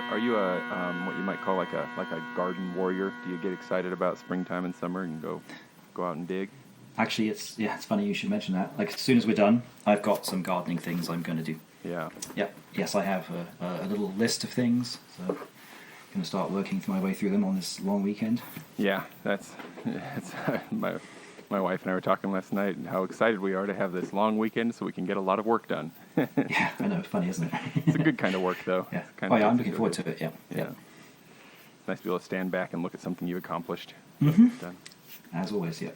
Are you what you might call like a garden warrior? Do you get excited about springtime and summer and go out and dig? Actually, it's funny you should mention that. Like, as soon as we're done, I've got some gardening things I'm going to do. Yeah. Yep. Yes, I have a little list of things. So I'm going to start working my way through them on this long weekend. Yeah, that's my wife and I were talking last night and how excited we are to have this long weekend so we can get a lot of work done. Yeah, I know. Funny, isn't it? It's a good kind of work, though. Yeah. I'm looking forward to it. Yeah. Yeah. It's nice to be able to stand back and look at something you've accomplished. Mm-hmm. Done. As always, yeah.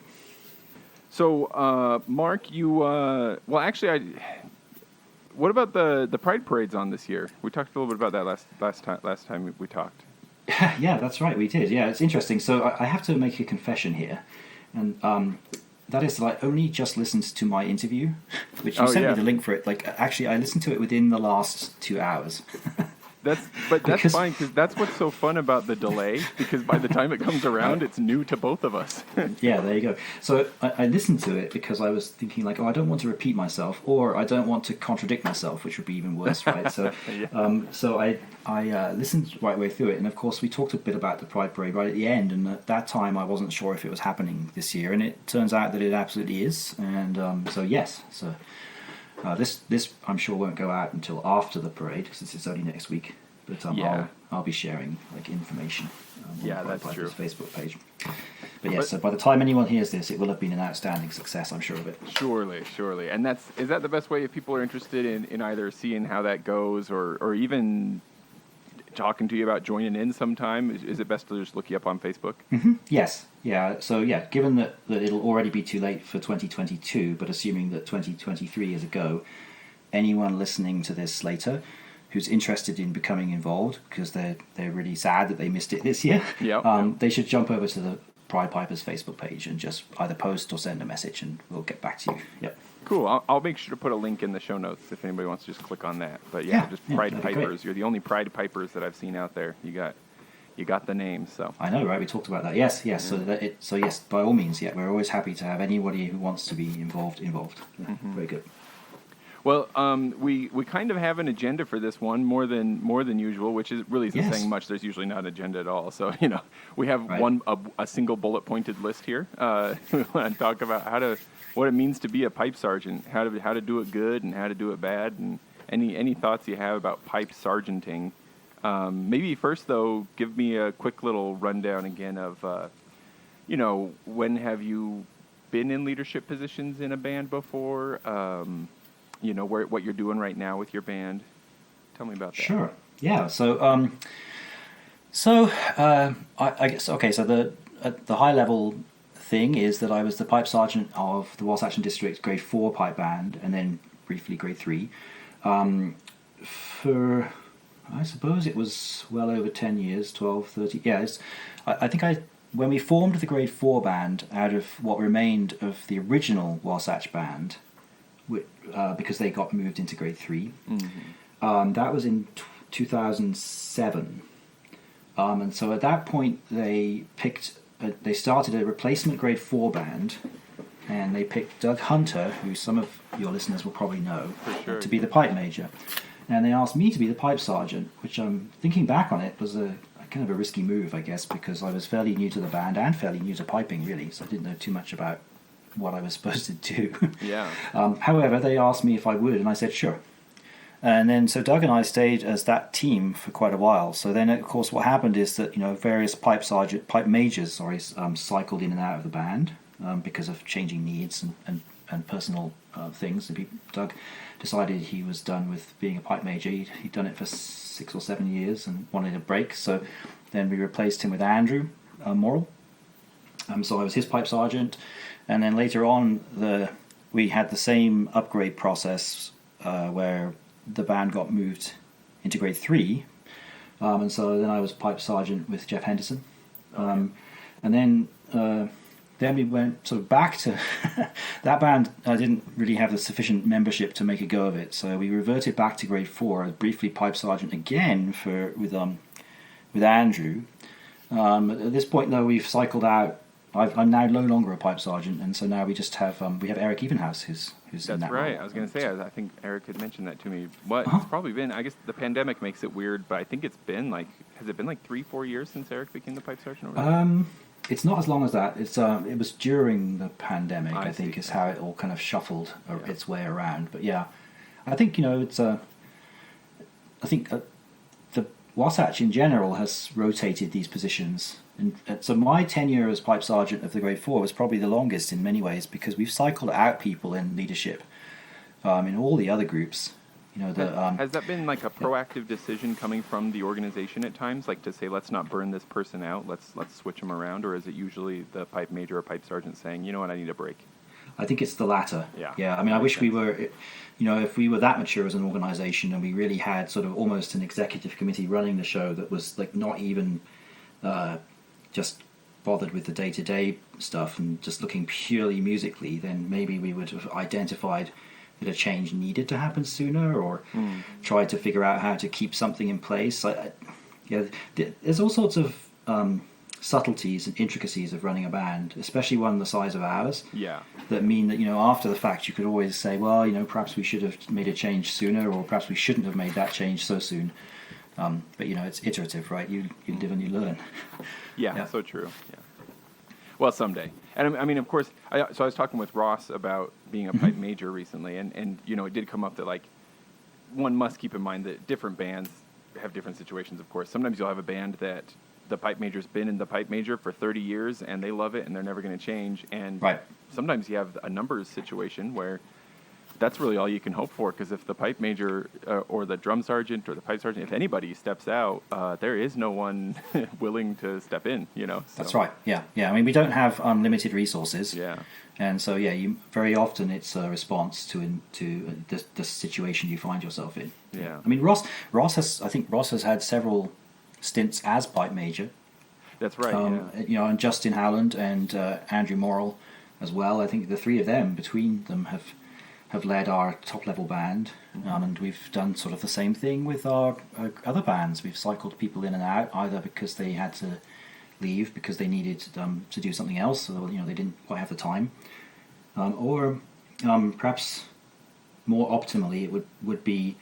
So, Marc, you what about the Pride parades on this year? We talked a little bit about that last time we talked. Yeah, that's right. We did. Yeah, it's interesting. So I have to make a confession here, and that is that I only just listened to my interview, which you sent me the link for it. Like, actually, I listened to it within the last 2 hours. That's fine, because that's what's so fun about the delay, because by the time it comes around, it's new to both of us. Yeah, there you go. So I listened to it because I was thinking, like, I don't want to repeat myself, or I don't want to contradict myself, which would be even worse, right? So so I listened right way through it, and of course we talked a bit about the Pride Parade right at the end, and at that time I wasn't sure if it was happening this year, and it turns out that it absolutely is, and so yes, so... This I'm sure won't go out until after the parade because it's only next week. But I'll be sharing like information. On the that's true. Facebook page. But yes, so by the time anyone hears this, it will have been an outstanding success. I'm sure of it. Surely, and is that the best way if people are interested in either seeing how that goes or even talking to you about joining in sometime? Is it best to just look you up on Facebook? Mm-hmm. Yes. Yeah. So given that it'll already be too late for 2022, but assuming that 2023 is a go, anyone listening to this later who's interested in becoming involved because they're really sad that they missed it this year, they should jump over to the Pride Pipers Facebook page and just either post or send a message, and we'll get back to you. Yep. Cool. I'll make sure to put a link in the show notes if anybody wants to just click on that. But just Pride Pipers. You're the only Pride Pipers that I've seen out there. You got the name. So I know, right? We talked about that. Yes. Yeah. So yes, by all means, we're always happy to have anybody who wants to be involved. Yeah, mm-hmm. Very good. Well, we kind of have an agenda for this one more than usual, which isn't saying much. There's usually not an agenda at all. So we have a single bullet pointed list here. We want to talk about what it means to be a pipe sergeant, how to do it good and how to do it bad, and any thoughts you have about pipe sergeanting. Maybe first though, give me a quick little rundown again of when have you been in leadership positions in a band before? What you're doing right now with your band. Tell me about that. Sure. Yeah. I guess so. The high level thing is that I was the pipe sergeant of the Wasatch District Grade 4 pipe band, and then briefly Grade 3. For I suppose it was well over 10 years, 12, 30. Yeah. I think when we formed the Grade 4 band out of what remained of the original Wasatch band. Because they got moved into Grade 3. Mm-hmm. That was in 2007. And so at that point, they started a replacement Grade 4 band, and they picked Doug Hunter, who some of your listeners will probably know, to be the pipe major. And they asked me to be the pipe sergeant, which thinking back on it was a kind of a risky move, I guess, because I was fairly new to the band and fairly new to piping, really, so I didn't know too much about what I was supposed to do. Yeah. However, they asked me if I would, and I said sure. And then so Doug and I stayed as that team for quite a while. So then, of course, what happened is that various pipe majors, cycled in and out of the band because of changing needs and personal things. And Doug decided he was done with being a pipe major. He'd done it for 6 or 7 years and wanted a break. So then we replaced him with Andrew Morrill. So I was his pipe sergeant. And then later on, we had the same upgrade process where the band got moved into Grade 3. And so then I was pipe sergeant with Jeff Henderson. And then we went sort of back to... that band didn't really have the sufficient membership to make a go of it. So we reverted back to Grade 4 as briefly pipe sergeant again with Andrew. At this point, though, we've cycled out I'm now no longer a pipe sergeant, and so now we just have Eric Evenhouse who's in that right. role. I was going to say, I think Eric had mentioned that to me. It's probably been, I guess the pandemic makes it weird, but I think it's been has it been 3-4 years since Eric became the pipe sergeant? It's not as long as that. It was during the pandemic, I think, see. is how it all kind of shuffled its way around. But yeah, I think, it's I think the Wasatch in general has rotated these positions. And so my tenure as pipe sergeant of the Grade 4 was probably the longest in many ways, because we've cycled out people in leadership in all the other groups. Has that been a proactive decision coming from the organization at times, to say, let's not burn this person out, let's switch them around, or is it usually the pipe major or pipe sergeant saying, you know what, I need a break? I think it's the latter. Yeah. I mean, I wish we were, if we were that mature as an organization and we really had sort of almost an executive committee running the show that was not even just bothered with the day-to-day stuff and just looking purely musically, then maybe we would have identified that a change needed to happen sooner, or tried to figure out how to keep something in place. There's all sorts of subtleties and intricacies of running a band, especially one the size of ours. Yeah. That mean that after the fact you could always say, well, perhaps we should have made a change sooner, or perhaps we shouldn't have made that change so soon. But it's iterative, right? You live and you learn. Yeah, so true. Yeah. Well, someday. And I mean, of course, so I was talking with Ross about being a pipe major recently, and it did come up that one must keep in mind that different bands have different situations, of course. Sometimes you'll have a band that the pipe major's been in the pipe major for 30 years and they love it and they're never going to change. And sometimes you have a numbers situation where that's really all you can hope for, because if the pipe major or the drum sergeant or the pipe sergeant, if anybody steps out, there is no one willing to step in, So. That's right. Yeah. I mean, we don't have unlimited resources. Yeah. And so, you very often it's a response to the situation you find yourself in. Yeah. I mean, Ross has had several stints as pipe major. That's right. And Justin Howland and Andrew Morrill as well. I think the three of them, between them, have led our top-level band, and we've done sort of the same thing with our other bands. We've cycled people in and out, either because they had to leave because they needed to do something else, so they didn't quite have the time, or perhaps more optimally it would be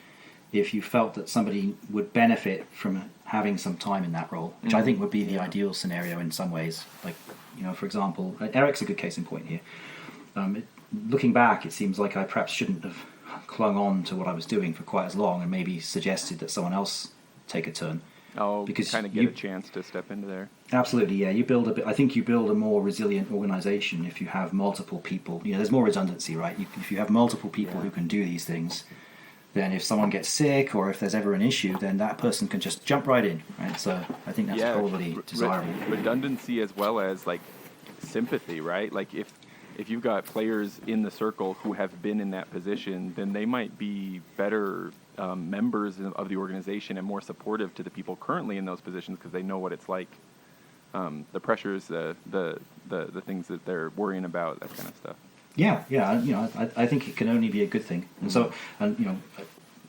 if you felt that somebody would benefit from having some time in that role, which I think would be the ideal scenario in some ways. For example, Eric's a good case in point here. Looking back, it seems like I perhaps shouldn't have clung on to what I was doing for quite as long, and maybe suggested that someone else take a turn. Oh, because kind of get a chance to step into there. Absolutely, yeah. I think you build a more resilient organization if you have multiple people. There's more redundancy, right? If you have multiple people who can do these things, then if someone gets sick or if there's ever an issue, then that person can just jump right in, right? So I think that's probably desirable. Redundancy as well as sympathy, right? If you've got players in the circle who have been in that position, then they might be better members of the organization and more supportive to the people currently in those positions, because they know what it's like, the pressures, the things that they're worrying about, that kind of stuff. Yeah. I think it can only be a good thing. And so,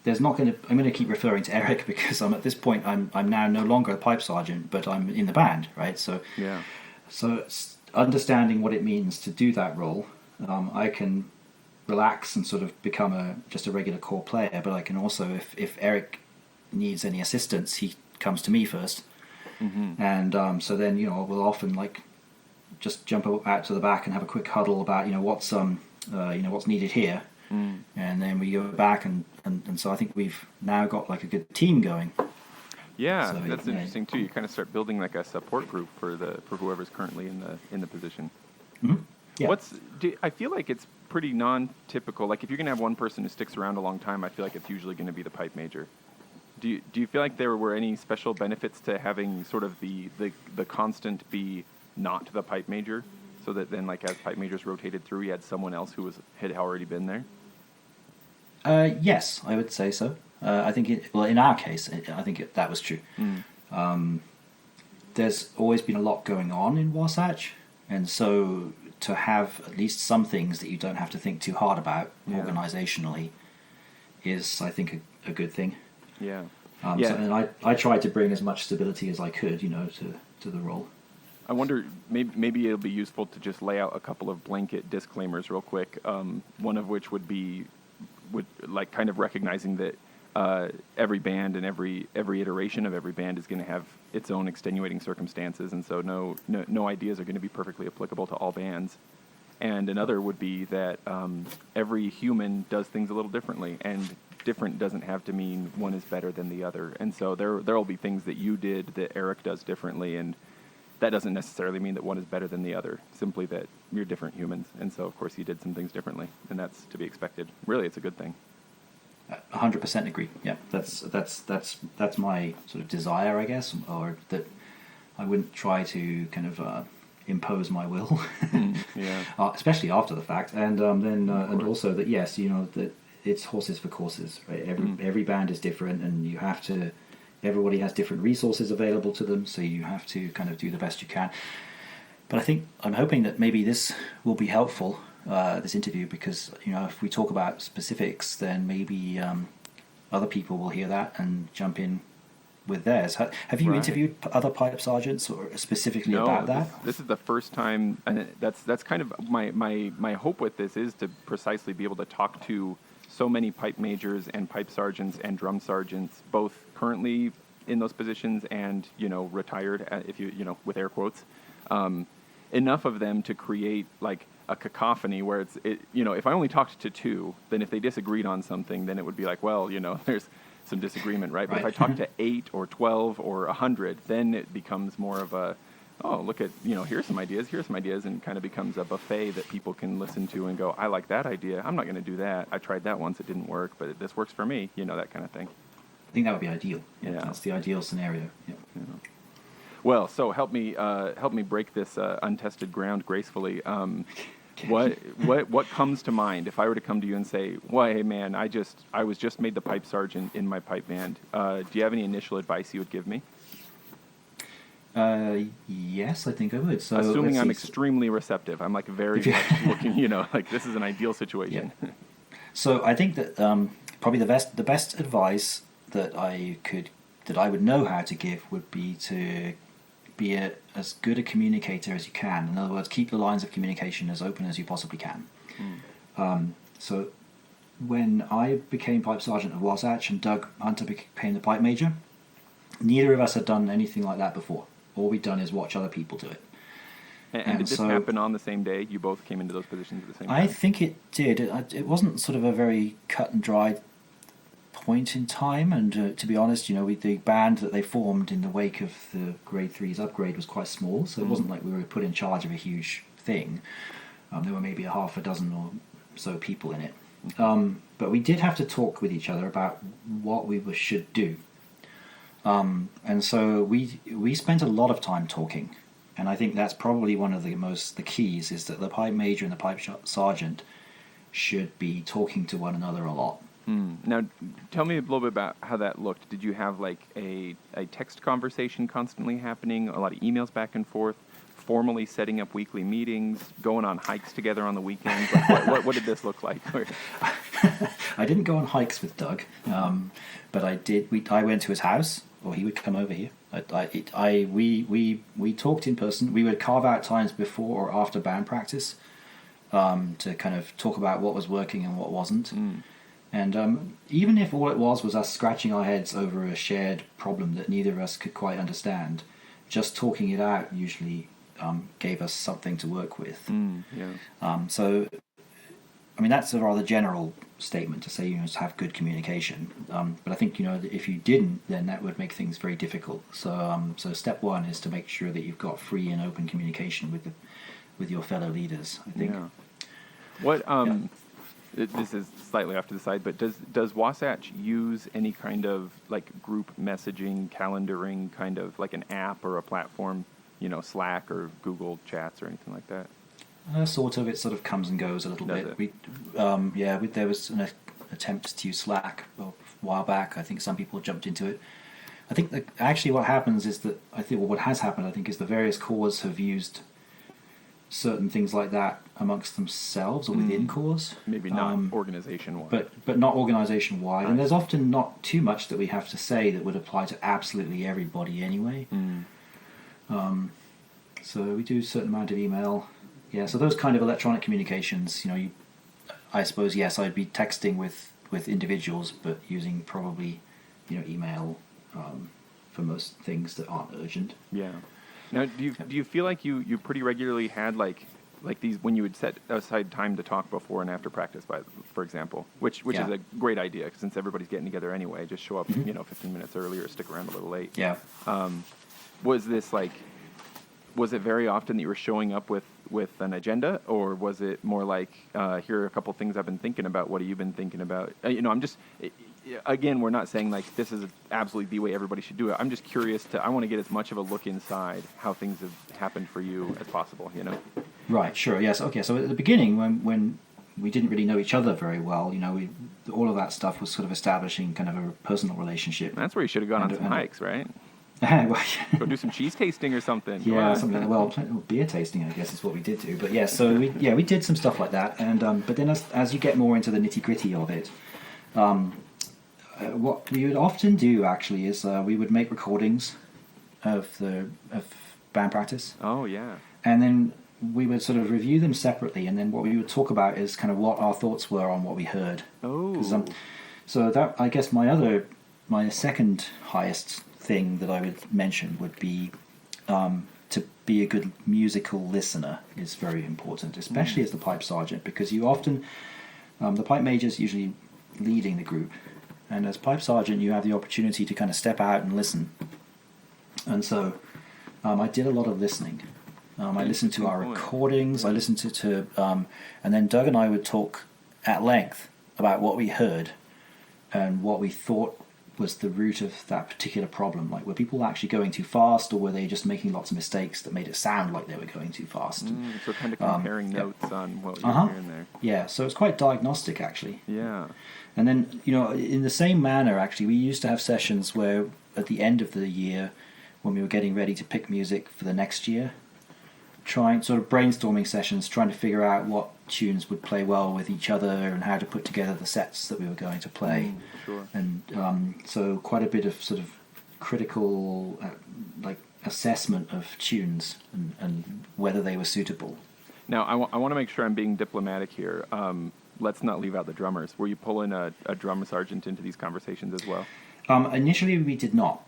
there's not going to. I'm going to keep referring to Eric because at this point I'm now no longer a pipe sergeant, but I'm in the band, right? So yeah. So understanding what it means to do that role, I can relax and sort of become just a regular core player. But I can also, if Eric needs any assistance, he comes to me first, and so then we'll often just jump out to the back and have a quick huddle about what's needed here, and then we go back and so I think we've now got a good team going. Yeah, so, that's interesting too. You kind of start building a support group for whoever's currently in the position. Mm-hmm. Yeah. I feel like it's pretty non-typical. If you're going to have one person who sticks around a long time, I feel like it's usually going to be the pipe major. Do you feel like there were any special benefits to having sort of the constant be not the pipe major, so that then as pipe majors rotated through, you had someone else who had already been there? Yes, I would say so. I think in our case, I think that was true. There's always been a lot going on in Wasatch, and so to have at least some things that you don't have to think too hard about organizationally is, I think, a good thing. Yeah. So, and I tried to bring as much stability as I could, to the role. I wonder, maybe it'll be useful to just lay out a couple of blanket disclaimers real quick. One of which would like kind of recognizing that every band and every iteration of every band is going to have its own extenuating circumstances, and so no ideas are going to be perfectly applicable to all bands. And another would be that every human does things a little differently, and different doesn't have to mean one is better than the other. And so there will be things that you did that Eric does differently, and that doesn't necessarily mean that one is better than the other, simply that you're different humans. And so, of course, he did some things differently, and that's to be expected. Really, it's a good thing. 100% agree. Yeah, that's my sort of desire, I guess, or that I wouldn't try to kind of impose my will, especially after the fact, and and also that yes, that it's horses for courses. Right? Every band is different, and you have to. Everybody has different resources available to them, so you have to kind of do the best you can. But I'm hoping that maybe this will be helpful, this interview, because if we talk about specifics, then maybe other people will hear that and jump in with theirs. Have you interviewed other pipe sergeants or specifically about that? This is the first time, and that's kind of my hope with this is to precisely be able to talk to so many pipe majors and pipe sergeants and drum sergeants, both currently in those positions and retired, if you with air quotes, enough of them to create like a cacophony where if I only talked to two, then if they disagreed on something, then it would be like, well, there's some disagreement, right? But if I talk to 8 or 12 or 100, then it becomes more of a, oh, look at, here's some ideas, and kind of becomes a buffet that people can listen to and go, I like that idea. I'm not going to do that. I tried that once. It didn't work, but this works for me, that kind of thing. I think that would be ideal. Yeah. That's the ideal scenario. Yeah. Well, so help me break this untested ground gracefully. What comes to mind if I were to come to you and say, well, hey man, I was just made the pipe sergeant in my pipe band. Do you have any initial advice you would give me? Yes, I think I would. So assuming I'm extremely receptive, I'm like very much looking, like this is an ideal situation. Yeah. So I think that probably the best advice that I would know how to give would be to be as good a communicator as you can. In other words, keep the lines of communication as open as you possibly can. So when I became pipe sergeant at Wasatch and Doug Hunter became the pipe major, neither of us had done anything like that before. All we'd done is watch other people do it. And did this happen on the same day? You both came into those positions at the same time? I think it did. It wasn't sort of a very cut and dried point in time, and to be honest, the band that they formed in the wake of the grade 3's upgrade was quite small, so it wasn't like we were put in charge of a huge thing. There were maybe a half a dozen or so people in it. But we did have to talk with each other about what we should do. And so we spent a lot of time talking, and I think that's probably one of the keys is that the pipe major and the pipe sergeant should be talking to one another a lot. Now, tell me a little bit about how that looked. Did you have like a text conversation constantly happening, a lot of emails back and forth, formally setting up weekly meetings, going on hikes together on the weekends? Like, what did this look like? I didn't go on hikes with Doug, but I did. I went to his house, or he would come over here. We talked in person. We would carve out times before or after band practice to kind of talk about what was working and what wasn't. And even if all it was us scratching our heads over a shared problem that neither of us could quite understand, just talking it out usually gave us something to work with. So, I mean, that's a rather general statement to say, to have good communication. But I think, if you didn't, then that would make things very difficult. So, step one is to make sure that you've got free and open communication with your fellow leaders, I think. This is slightly off to the side, but does Wasatch use any kind of like group messaging, calendaring, kind of like an app or a platform, Slack or Google Chats or anything like that? Sort of. It sort of comes and goes a little bit. There was an attempt to use Slack a while back. I think some people jumped into it. I think that actually what happens is that what has happened is the various corps have used certain things like that amongst themselves or within corps. Maybe not organization-wide. But not organization-wide. And there's often not too much that we have to say that would apply to absolutely everybody anyway. So we do a certain amount of email. Yeah, so those kind of electronic communications, I suppose, yes, I'd be texting with individuals, but using probably, email for most things that aren't urgent. Yeah. Now, do you feel like you pretty regularly had like these when you would set aside time to talk before and after practice, for example, which is a great idea since everybody's getting together anyway. Just show up, 15 minutes early or stick around a little late. Yeah. Was it very often that you were showing up with an agenda, or was it more like, here are a couple things I've been thinking about. What have you been thinking about? I'm just, again, we're not saying like this is absolutely the way everybody should do it. I'm just curious I want to get as much of a look inside how things have happened for you as possible, Right, sure, yes. Okay, so at the beginning, when we didn't really know each other very well, all of that stuff was sort of establishing kind of a personal relationship. That's where you should have gone on some hikes, right? Go do some cheese tasting or something. Yeah, something like that. Well, beer tasting, I guess, is what we did do. But yeah, so we did some stuff like that. And but then as you get more into the nitty gritty of it, what we would often do actually is we would make recordings of band practice. Oh yeah. And then we would sort of review them separately, and then what we would talk about is kind of what our thoughts were on what we heard. Oh. So that, I guess, my second highest thing that I would mention would be to be a good musical listener is very important, especially as the pipe sergeant, because you often, the pipe major is usually leading the group, and as pipe sergeant you have the opportunity to kind of step out and listen. And so I did a lot of listening. I listened to our recordings, I listened to and then Doug and I would talk at length about what we heard and what we thought was the root of that particular problem. Like, were people actually going too fast, or were they just making lots of mistakes that made it sound like they were going too fast? So kind of comparing notes on what you're hearing there. Yeah, so it's quite diagnostic, actually. Yeah. And then, in the same manner, actually, we used to have sessions where at the end of the year, when we were getting ready to pick music for the next year, sort of brainstorming sessions, trying to figure out what tunes would play well with each other and how to put together the sets that we were going to play. Sure. And so quite a bit of sort of critical assessment of tunes and whether they were suitable. Now, I want to make sure I'm being diplomatic here. Let's not leave out the drummers. Were you pulling a drum sergeant into these conversations as well? Initially, we did not.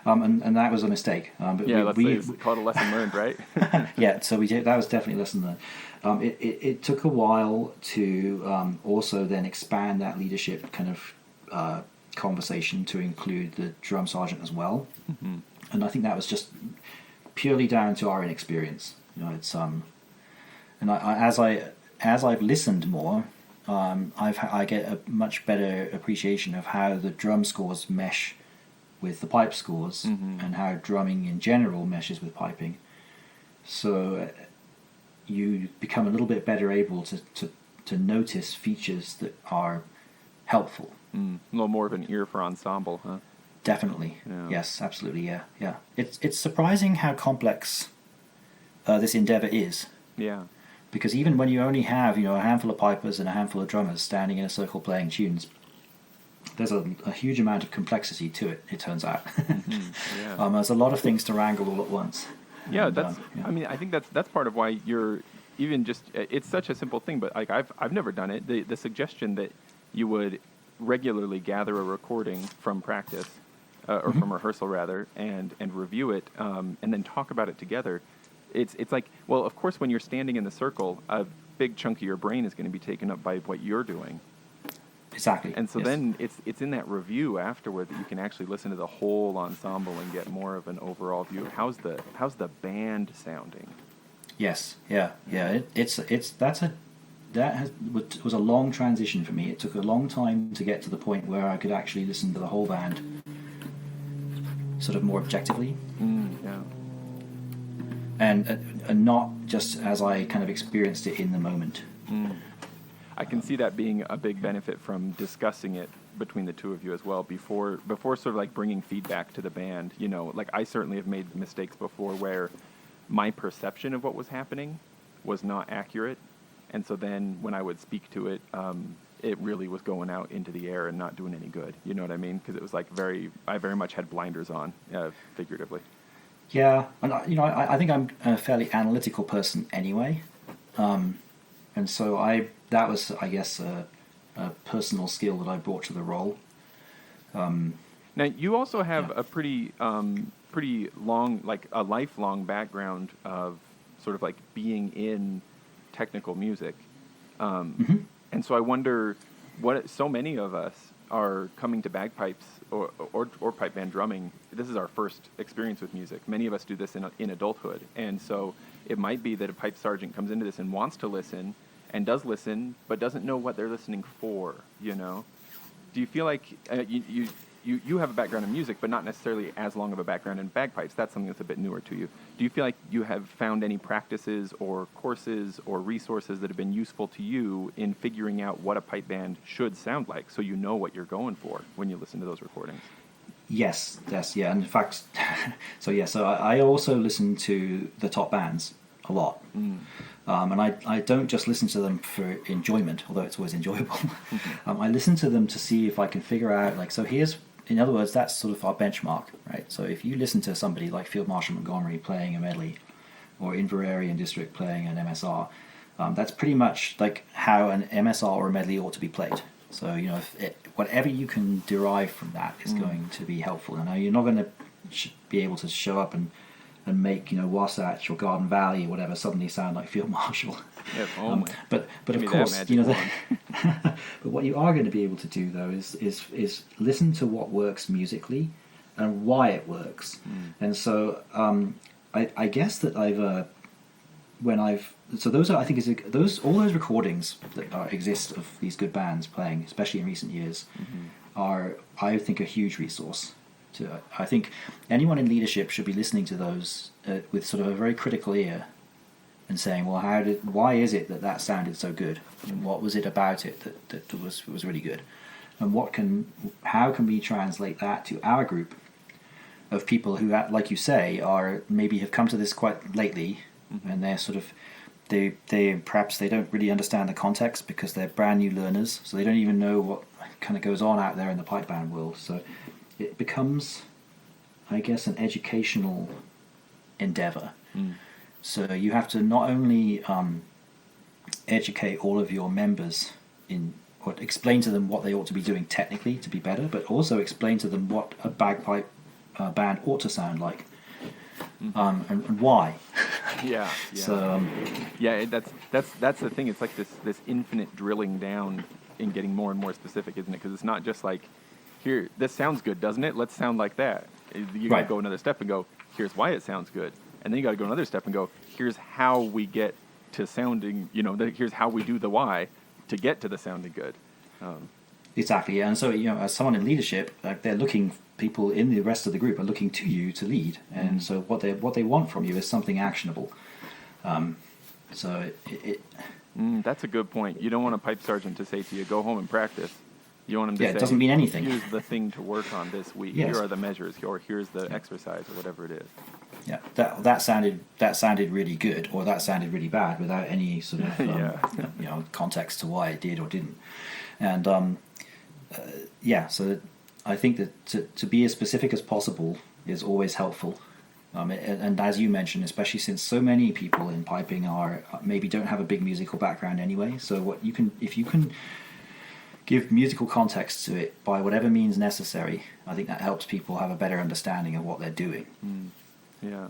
And that was a mistake. But let's say it's called a lesson learned, right? Yeah, so we did. That was definitely a lesson learned. It took a while to also then expand that leadership kind of conversation to include the drum sergeant as well. Mm-hmm. And I think that was just purely down to our inexperience. It's and as I've listened more, I get a much better appreciation of how the drum scores mesh with the pipe scores, and how drumming in general meshes with piping. So you become a little bit better able to notice features that are helpful. A little more of an ear for ensemble, huh? Definitely. Yeah. Yes, absolutely. Yeah. It's surprising how complex this endeavor is. Yeah. Because even when you only have a handful of pipers and a handful of drummers standing in a circle playing tunes, there's a huge amount of complexity to it. It turns out. Yeah. There's a lot of things to wrangle all at once. Yeah, I mean, I think that's part of why you're even just. It's such a simple thing, but like I've never done it. The suggestion that you would regularly gather a recording from practice or from rehearsal rather, and review it, and then talk about it together. It's like, well, of course, when you're standing in the circle, a big chunk of your brain is going to be taken up by what you're doing. Exactly. And so then it's in that review afterward that you can actually listen to the whole ensemble and get more of an overall view. How's the band sounding? Yes. Yeah. That was a long transition for me. It took a long time to get to the point where I could actually listen to the whole band sort of more objectively. Yeah. And not just as I kind of experienced it in the moment. I can see that being a big benefit from discussing it between the two of you as well before sort of like bringing feedback to the band. Like I certainly have made mistakes before where my perception of what was happening was not accurate, and so then when I would speak to it, it really was going out into the air and not doing any good. You know what I mean? Because it was like I very much had blinders on, figuratively. Yeah, and I think I'm a fairly analytical person anyway, and so that was, I guess, a personal skill that I brought to the role. Now you also have a pretty long, like a lifelong background of sort of like being in technical music, and so I wonder what so many of us are coming to bagpipes or pipe band drumming. This is our first experience with music. Many of us do this in adulthood, and so it might be that a pipe sergeant comes into this and wants to listen and does listen, but doesn't know what they're listening for. You know, do you feel like you have a background in music, but not necessarily as long of a background in bagpipes? That's something that's a bit newer to you. Do you feel like you have found any practices or courses or resources that have been useful to you in figuring out what a pipe band should sound like, so you know what you're going for when you listen to those recordings? Yes, yeah. And in fact, so I also listen to the top bands a lot. And I don't just listen to them for enjoyment, although it's always enjoyable. I listen to them to see if I can figure out, like, so here's, in other words, that's sort of our benchmark, right? So if you listen to somebody like Field Marshal Montgomery playing a medley, or Inverary and District playing an MSR, that's pretty much like how an MSR or a medley ought to be played. So, whatever you can derive from that is going to be helpful. And you're not going to be able to show up and make, Wasatch or Garden Valley or whatever suddenly sound like Field Marshal. Yeah, but of course, but what you are going to be able to do though is listen to what works musically and why it works. And so I guess that those are, I think, all those recordings that exist of these good bands playing, especially in recent years, are, I think, a huge resource. I think anyone in leadership should be listening to those with sort of a very critical ear and saying, well, why is it that sounded so good? And what was it about it that was really good? And how can we translate that to our group of people who, like you say, maybe have come to this quite lately, and they're sort of perhaps they don't really understand the context because they're brand new learners, so they don't even know what kind of goes on out there in the pipe band world. So it becomes, I guess, an educational endeavor. So you have to not only educate all of your members or explain to them what they ought to be doing technically to be better, but also explain to them what a bagpipe band ought to sound like, and why. Yeah. So that's the thing. It's like this infinite drilling down in getting more and more specific, isn't it? Because it's not just like, here, this sounds good, doesn't it? Let's sound like that. You got to go another step and go, here's why it sounds good. And then you got to go another step and go, here's how we get to sounding, here's how we do the why to get to the sounding good. Exactly, yeah. And so, as someone in leadership, people in the rest of the group are looking to you to lead. And so what they want from you is something actionable. That's a good point. You don't want a pipe sergeant to say to you, go home and practice. You want him to say, it doesn't mean anything. Here's the thing to work on this week. Yes. Here are the measures, or here's the exercise, or whatever it is. Yeah, that sounded really good, or that sounded really bad, without any sort of context to why it did or didn't. And so I think that to be as specific as possible is always helpful. And as you mentioned, especially since so many people in piping maybe don't have a big musical background anyway. So if you can give musical context to it by whatever means necessary, I think that helps people have a better understanding of what they're doing. Yeah.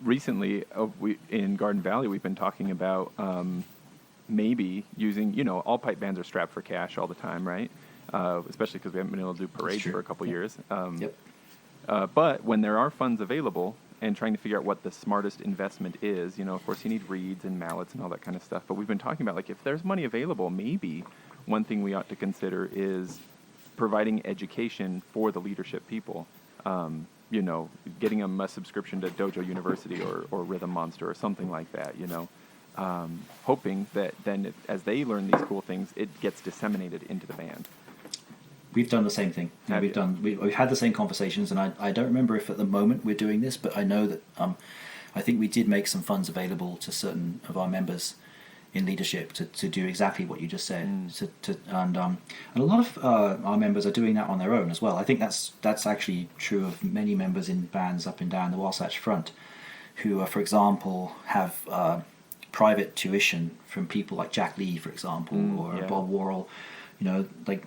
Recently, in Garden Valley, we've been talking about maybe using, all pipe bands are strapped for cash all the time, right? Especially because we haven't been able to do parades for a couple years. But when there are funds available, and trying to figure out what the smartest investment is, of course you need reeds and mallets and all that kind of stuff. But we've been talking about, like, if there's money available, maybe one thing we ought to consider is providing education for the leadership people. Getting them a subscription to Dojo University or Rhythm Monster or something like that, hoping that then as they learn these cool things, it gets disseminated into the band. We've done the same thing. We've had the same conversations, and I don't remember if at the moment we're doing this, but I know that I think we did make some funds available to certain of our members, in leadership to do exactly what you just said. And a lot of our members are doing that on their own as well. I think that's actually true of many members in bands up and down the Wasatch Front, who, for example, have private tuition from people like Jack Lee, for example, or Bob Worrell. You know, like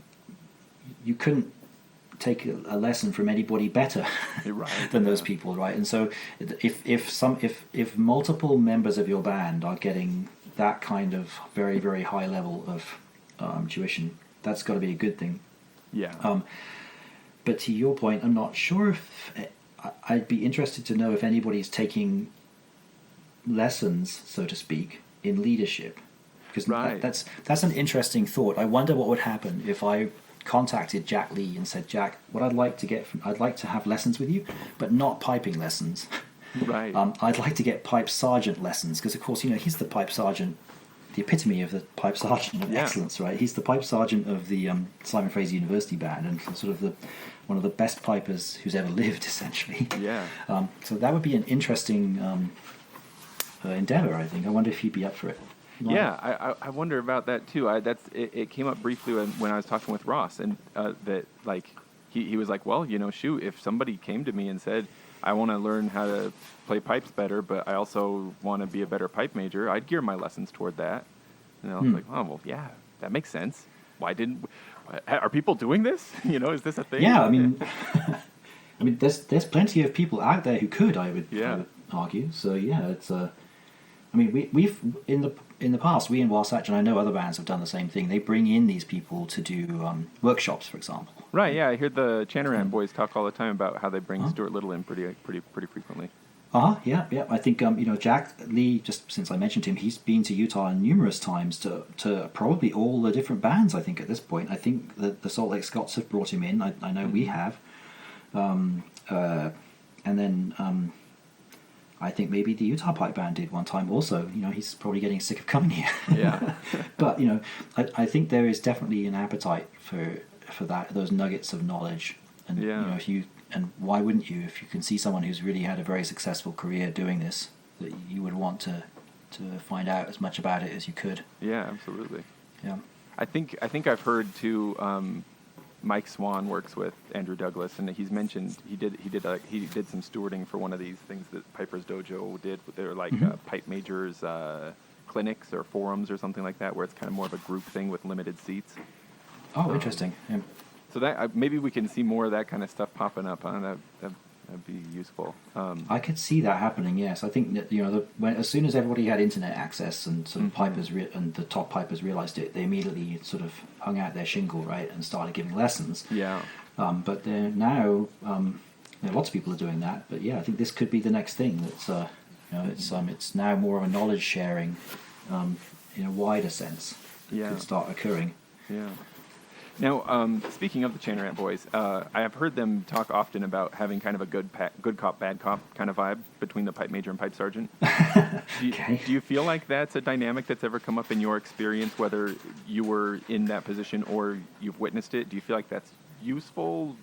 you couldn't take a lesson from anybody better than those people, right? And so if multiple members of your band are getting that kind of very, very high level of tuition, that's got to be a good thing. Yeah. But to your point, I'm not sure if I'd be interested to know if anybody's taking lessons, so to speak, in leadership, because that's an interesting thought. I wonder what would happen if I contacted Jack Lee and said, Jack, what I'd like to have lessons with you, but not piping lessons. Right. I'd like to get pipe sergeant lessons, because of course, you know, he's the pipe sergeant, the epitome of the pipe sergeant of excellence, right? He's the pipe sergeant of the Simon Fraser University band, and sort of one of the best pipers who's ever lived, essentially. Yeah. So that would be an interesting endeavor, I think. I wonder if he'd be up for it. Yeah, I wonder about that too. It came up briefly when I was talking with Ross, and that like he was like, well, you know, shoot, if somebody came to me and said, I want to learn how to play pipes better, but I also want to be a better pipe major, I'd gear my lessons toward that. And I was like, oh, well, yeah, that makes sense. Are people doing this? You know, is this a thing? Yeah, I mean, there's plenty of people out there who could, I would argue. So yeah, it's I mean, we've in the past, we in Wasatch, and I know other bands have done the same thing. They bring in these people to do workshops, for example. Right. Yeah, I hear the Chanter boys talk all the time about how they bring Stuart Little in pretty frequently. Yeah. I think you know, Jack Lee, just since I mentioned him, he's been to Utah numerous times to probably all the different bands. I think at this point, I think that the Salt Lake Scots have brought him in. I know we have, and then. I think maybe the Utah Pipe Band did one time also. You know, he's probably getting sick of coming here. Yeah. But, you know, I think there is definitely an appetite for those nuggets of knowledge. And, you know, and why wouldn't you, if you can see someone who's really had a very successful career doing this, that you would want to find out as much about it as you could. Yeah, absolutely. Yeah. I think I've heard too. Mike Swan works with Andrew Douglas, and he's mentioned he did some stewarding for one of these things that Piper's Dojo did. They're like pipe majors clinics or forums or something like that, where it's kind of more of a group thing with limited seats. Oh, interesting. Yeah. So that maybe we can see more of that kind of stuff popping up. That'd be useful. I could see that happening. Yes, I think that, you know, as soon as everybody had internet access and sort of pipers and the top pipers realized it, they immediately sort of hung out their shingle, right, and started giving lessons. Yeah. But now, lots of people are doing that. But yeah, I think this could be the next thing. That's you know, it's now more of a knowledge sharing, in a wider sense. Could start occurring. Yeah. Now, speaking of the Chanter boys, I have heard them talk often about having kind of a good cop, bad cop kind of vibe between the pipe major and pipe sergeant. Do you feel like that's a dynamic that's ever come up in your experience, whether you were in that position or you've witnessed it? Do you feel like that's useful?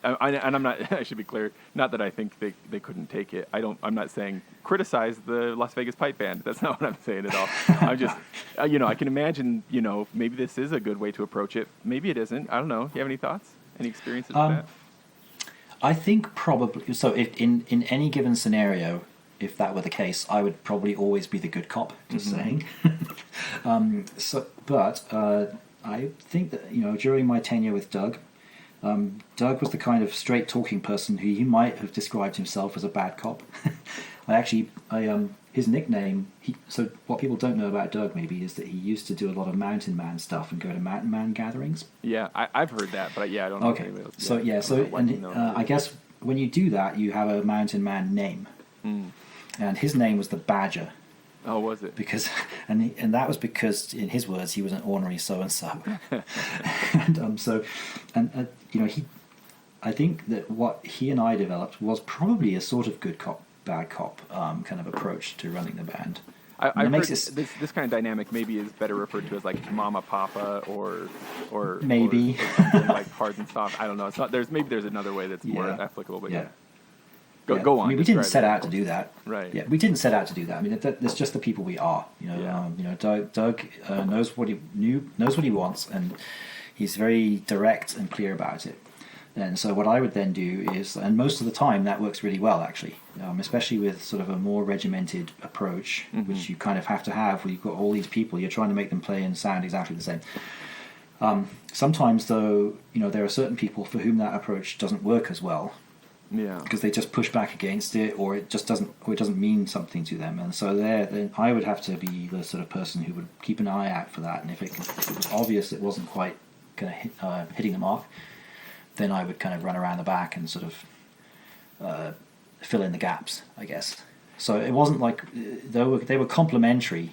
I'm not. I should be clear. Not that I think they couldn't take it. I'm not saying criticize the Las Vegas pipe band. That's not what I'm saying at all. I'm just, you know, I can imagine, you know, maybe this is a good way to approach it. Maybe it isn't. I don't know. Do you have any thoughts? Any experiences with that? I think probably. So, if in any given scenario, if that were the case, I would probably always be the good cop. Just saying. But I think that, you know, during my tenure with Doug. Doug was the kind of straight-talking person who you might have described himself as a bad cop. His nickname. So what people don't know about Doug maybe is that he used to do a lot of Mountain Man stuff and go to Mountain Man gatherings. Yeah, I've heard that, but I don't know. Okay, I guess when you do that, you have a Mountain Man name, and his name was the Badger. Oh, was it? Because and that was because, in his words, he was an ornery so and so, you know, I think that what he and I developed was probably a sort of good cop, bad cop kind of approach to running the band. I heard this kind of dynamic maybe is better referred to as like Mama Papa or maybe or something like hard and soft. I don't know. It's not. There's another way that's more applicable. But yeah. Go on. I mean, we didn't set out to do that. Right. Yeah, we didn't set out to do that. I mean, that's just the people we are. Doug knows what he wants, and he's very direct and clear about it. And so what I would then do is, and most of the time that works really well actually, especially with sort of a more regimented approach, which you kind of have to have when you've got all these people, you're trying to make them play and sound exactly the same. Sometimes though, there are certain people for whom that approach doesn't work as well. Yeah. Because they just push back against it, or it doesn't mean something to them. And so then I would have to be the sort of person who would keep an eye out for that. And if it was obvious it wasn't quite kind of hitting the mark, then I would kind of run around the back and sort of fill in the gaps, I guess. So it wasn't like they were complementary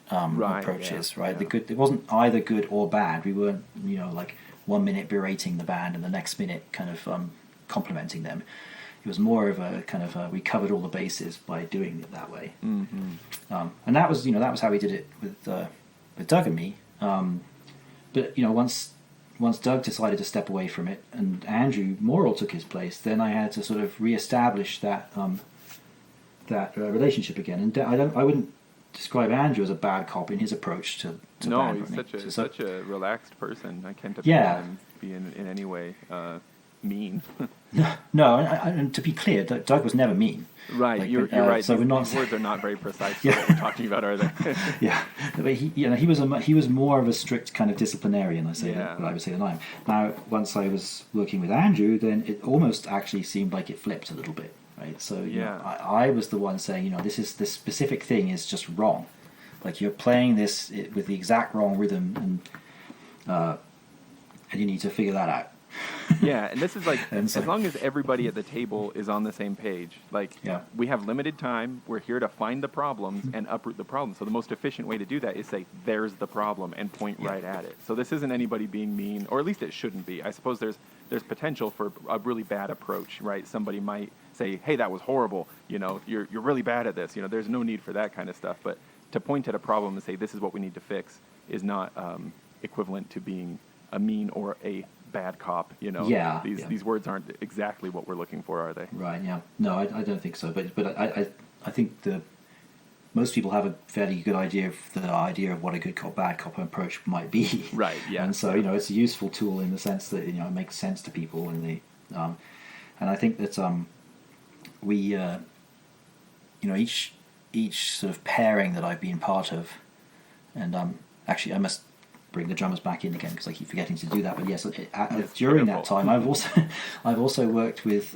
approaches, right? Yeah. It wasn't either good or bad. We weren't, like 1 minute berating the band and the next minute kind of complimenting them. It was more of a kind of we covered all the bases by doing it that way. And that was how we did it with Doug and me. But once Doug decided to step away from it and Andrew Morrill took his place, then I had to sort of re-establish that relationship again. And I wouldn't describe Andrew as a bad cop in his approach to no, band he's running. such a relaxed person. I can't imagine him being in any way mean. No, and to be clear, Doug was never mean. Right, like, you're right. So these words are not very precise for what we're talking about, are they? Yeah, but he was more of a strict kind of disciplinarian. I would say than I am. Now, once I was working with Andrew, then it almost actually seemed like it flipped a little bit, right? So I was the one saying, this specific thing is just wrong. Like you're playing this with the exact wrong rhythm, and you need to figure that out. Yeah, and this is like, as long as everybody at the table is on the same page, we have limited time, we're here to find the problems and uproot the problems. So the most efficient way to do that is say, there's the problem, and point right at it. So this isn't anybody being mean, or at least it shouldn't be. I suppose there's potential for a really bad approach, right? Somebody might say, hey, that was horrible, you're really bad at this. There's no need for that kind of stuff. But to point at a problem and say, this is what we need to fix, is not equivalent to being a mean or a bad cop, These words aren't exactly what we're looking for, are they? Right. Yeah. No, I don't think so. But I think most people have a fairly good idea of what a good cop, bad cop approach might be. Right. Yeah. And so it's a useful tool in the sense that it makes sense to people, and and I think that we each sort of pairing that I've been part of, and actually I must bring the drummers back in again because I keep forgetting to do that. But yes, during that time, I've also worked with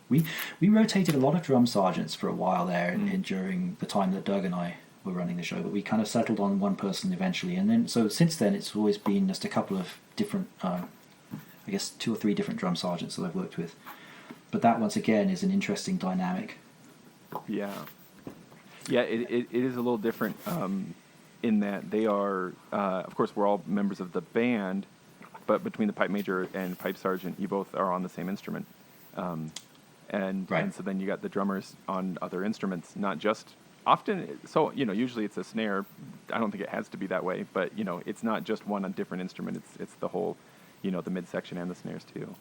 we rotated a lot of drum sergeants for a while there during the time that Doug and I were running the show. But we kind of settled on one person eventually, and then since then it's always been just a couple of different, I guess 2 or 3 different drum sergeants that I've worked with. But that once again is an interesting dynamic. Yeah, it is a little different. In that they are, of course, we're all members of the band, but between the pipe major and pipe sergeant, you both are on the same instrument. And so then you got the drummers on other instruments, not just often. So, usually it's a snare. I don't think it has to be that way, but, it's not just one on different instrument. It's the whole, the midsection and the snares too.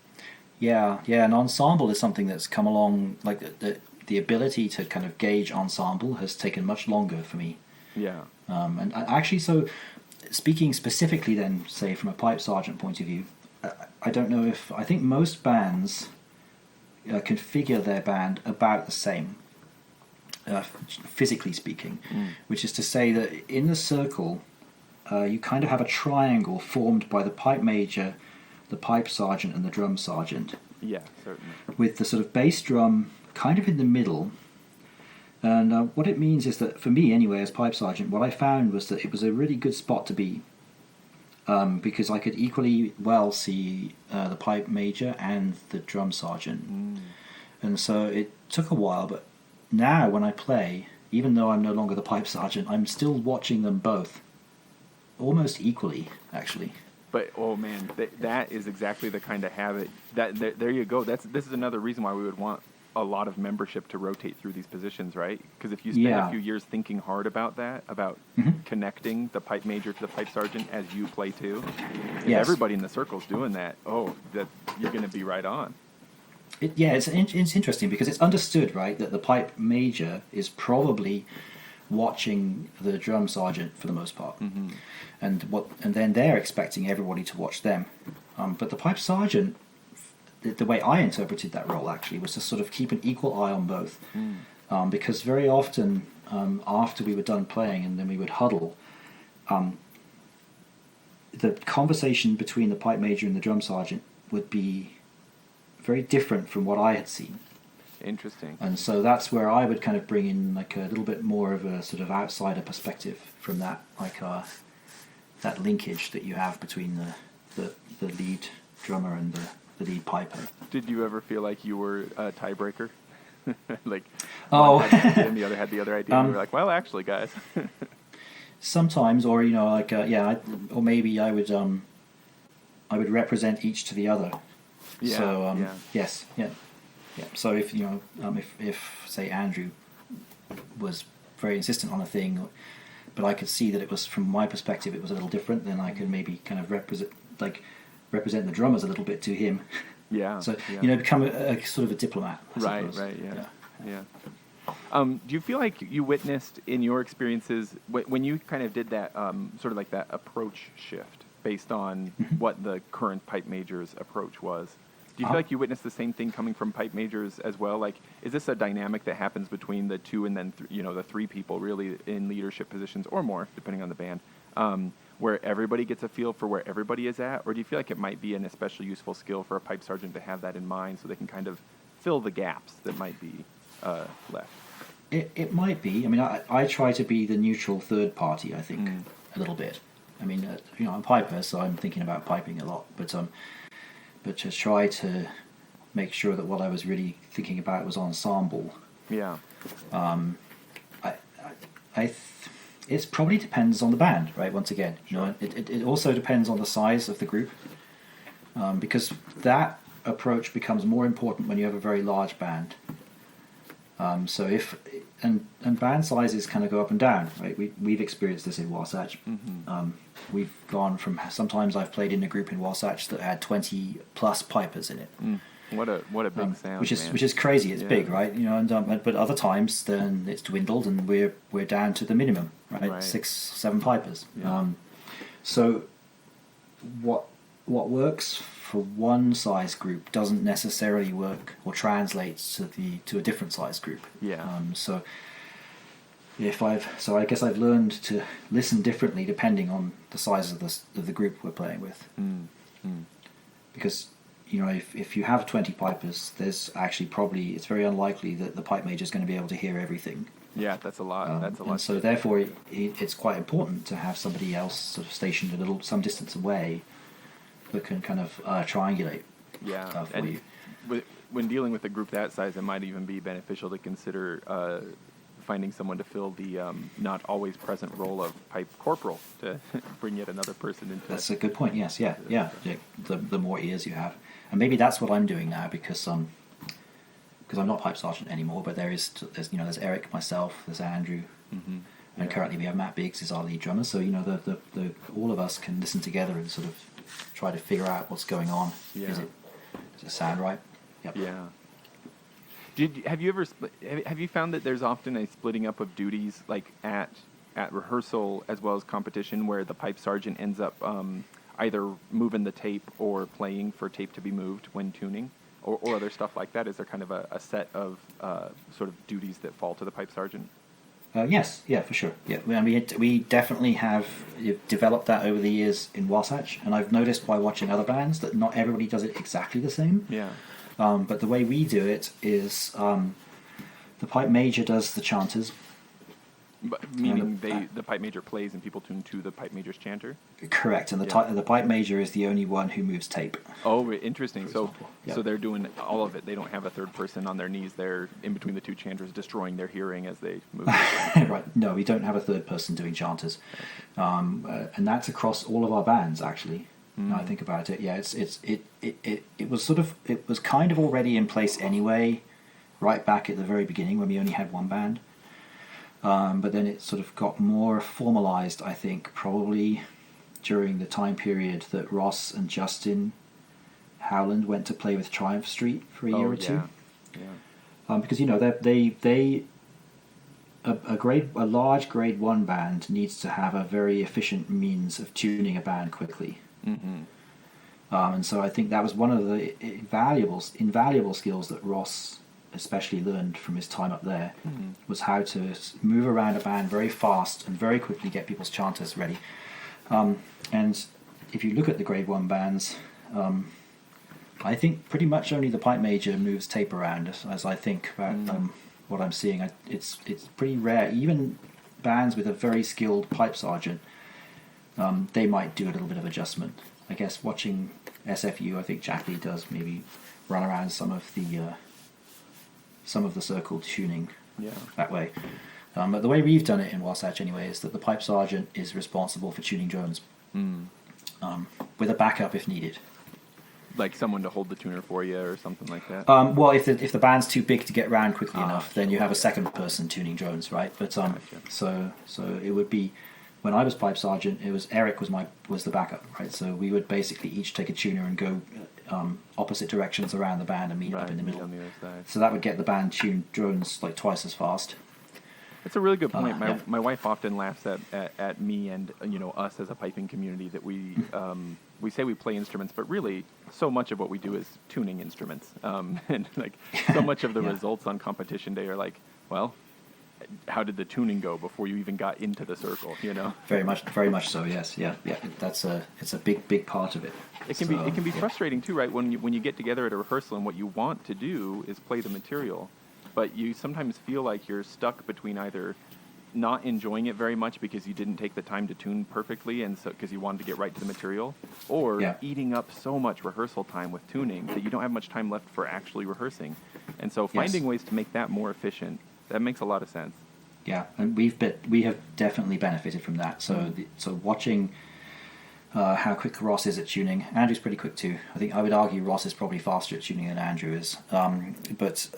Yeah. An ensemble is something that's come along, like the ability to kind of gauge ensemble has taken much longer for me. Yeah. And actually, so speaking specifically then, say from a pipe sergeant point of view, I don't know I think most bands configure their band about the same, physically speaking, which is to say that in the circle, you kind of have a triangle formed by the pipe major, the pipe sergeant, and the drum sergeant. Yeah, certainly. With the sort of bass drum kind of in the middle. And what it means is that, for me anyway, as pipe sergeant, what I found was that it was a really good spot to be, because I could equally well see the pipe major and the drum sergeant. And so it took a while, but now when I play, even though I'm no longer the pipe sergeant, I'm still watching them both, almost equally, actually. But, oh man, that is exactly the kind of habit, there you go, this is another reason why we would want a lot of membership to rotate through these positions, right? Because if you spend a few years thinking hard about that, about connecting the pipe major to the pipe sergeant as you play too, if everybody in the circle's doing that, that you're going to be right on. It's interesting because it's understood, right, that the pipe major is probably watching the drum sergeant for the most part, and then they're expecting everybody to watch them. But the pipe sergeant, the way I interpreted that role actually was to sort of keep an equal eye on both, because very often after we were done playing and then we would huddle, the conversation between the pipe major and the drum sergeant would be very different from what I had seen. Interesting. And so that's where I would kind of bring in like a little bit more of a sort of outsider perspective from that, like that linkage that you have between the lead drummer and the lead piper. Did you ever feel like you were a tiebreaker? Like, one had the idea and the other had the other idea, and you were like, well, actually, guys. Sometimes, or like or maybe I would represent each to the other. Yeah. So yes, yeah. So if if say Andrew was very insistent on a thing, but I could see that it was from my perspective it was a little different, then I could maybe kind of represent the drummers a little bit to him. Yeah. So yeah. Become a sort of a diplomat. I suppose. Right. Yeah. Do you feel like you witnessed in your experiences when you kind of did that sort of like that approach shift based on what the current pipe major's approach was? Do you feel like you witnessed the same thing coming from pipe majors as well? Like, is this a dynamic that happens between the two and then the three people really in leadership positions or more, depending on the band, where everybody gets a feel for where everybody is at? Or do you feel like it might be an especially useful skill for a pipe sergeant to have that in mind so they can kind of fill the gaps that might be left? It might be. I mean, I try to be the neutral third party, I think, a little bit. I mean, I'm a piper, so I'm thinking about piping a lot, but to try to make sure that what I was really thinking about was ensemble. Yeah. It probably depends on the band, right? Once again, it also depends on the size of the group, because that approach becomes more important when you have a very large band. So if band sizes kind of go up and down, right? We've experienced this in Wasatch. We've gone from, sometimes I've played in a group in Wasatch that had 20 plus pipers in it. What a big sound, which is crazy. It's big, right? But other times then it's dwindled and we're down to the minimum, right? 6, 7 pipers. Yeah. So what works for one size group doesn't necessarily work or translate to a different size group. Yeah. So I guess I've learned to listen differently depending on the size of the group we're playing with. Because if you have 20 pipers, there's actually it's very unlikely that the pipe major is going to be able to hear everything. Yeah, that's a lot. That's a lot. And so therefore, it's quite important to have somebody else sort of stationed some distance away that can kind of triangulate. Yeah, for you. When dealing with a group that size, it might even be beneficial to consider finding someone to fill the not always present role of pipe corporal to bring yet another person into. That's a good point. Yes, yeah. The more ears you have, and maybe that's what I'm doing now because I'm not pipe sergeant anymore. But there's Eric, myself, there's Andrew, and currently we have Matt Biggs as our lead drummer. So the all of us can listen together and sort of try to figure out what's going on. Yeah. Does it sound right? Yep. Yeah. Have you found that there's often a splitting up of duties, like at rehearsal as well as competition, where the pipe sergeant ends up either moving the tape or playing for tape to be moved when tuning, or other stuff like that? Is there kind of a set of sort of duties that fall to the pipe sergeant? Yes, yeah, for sure. Yeah, we definitely have developed that over the years in Wasatch, and I've noticed by watching other bands that not everybody does it exactly the same. Yeah. But the way we do it is the pipe major does the chanters. Meaning the pipe major plays and people tune to the pipe major's chanter? Correct, and the pipe major is the only one who moves tape. Oh, interesting. So they're doing all of it. They don't have a third person on their knees there in between the two chanters destroying their hearing as they move. Right, no, we don't have a third person doing chanters. And that's across all of our bands, actually. Now I think about it, yeah, it was kind of already in place anyway, right back at the very beginning when we only had one band. But then it sort of got more formalized, I think, probably during the time period that Ross and Justin Howland went to play with Triumph Street for a year or two. Yeah. Because a large grade 1 band needs to have a very efficient means of tuning a band quickly. Mm-hmm. And so I think that was one of the invaluable skills that Ross especially learned from his time up there, was how to move around a band very fast and very quickly get people's chanters ready. And if you look at the grade 1 bands, I think pretty much only the pipe major moves tape around, as I think about what I'm seeing. It's pretty rare. Even bands with a very skilled pipe sergeant, they might do a little bit of adjustment. I guess watching SFU, I think Jack Lee does maybe run around some of the circle tuning that way. But the way we've done it in Wasatch anyway is that the pipe sergeant is responsible for tuning drones, with a backup if needed. Like someone to hold the tuner for you or something like that? Well, if the band's too big to get round quickly enough, then you have a second person tuning drones, right? But so it would be, when I was pipe sergeant, it was Eric was the backup, right? So we would basically each take a tuner and go opposite directions around the band and meet up in the middle. On the other side. So that would get the band tuned drones like twice as fast. That's a really good point. My wife often laughs at me and us as a piping community that we say we play instruments, but really so much of what we do is tuning instruments. And like so much of the results on competition day are like, well, how did the tuning go before you even got into the circle? Very much so. Yes, yeah. It's a big part of it. It can be frustrating too, right? When you get together at a rehearsal and what you want to do is play the material, but you sometimes feel like you're stuck between either not enjoying it very much because you didn't take the time to tune perfectly and so because you wanted to get right to the material, or eating up so much rehearsal time with tuning that you don't have much time left for actually rehearsing. And so finding ways to make that more efficient, that makes a lot of sense. Yeah, and we have definitely benefited from that. So watching how quick Ross is at tuning. Andrew's pretty quick too. I think I would argue Ross is probably faster at tuning than Andrew is. But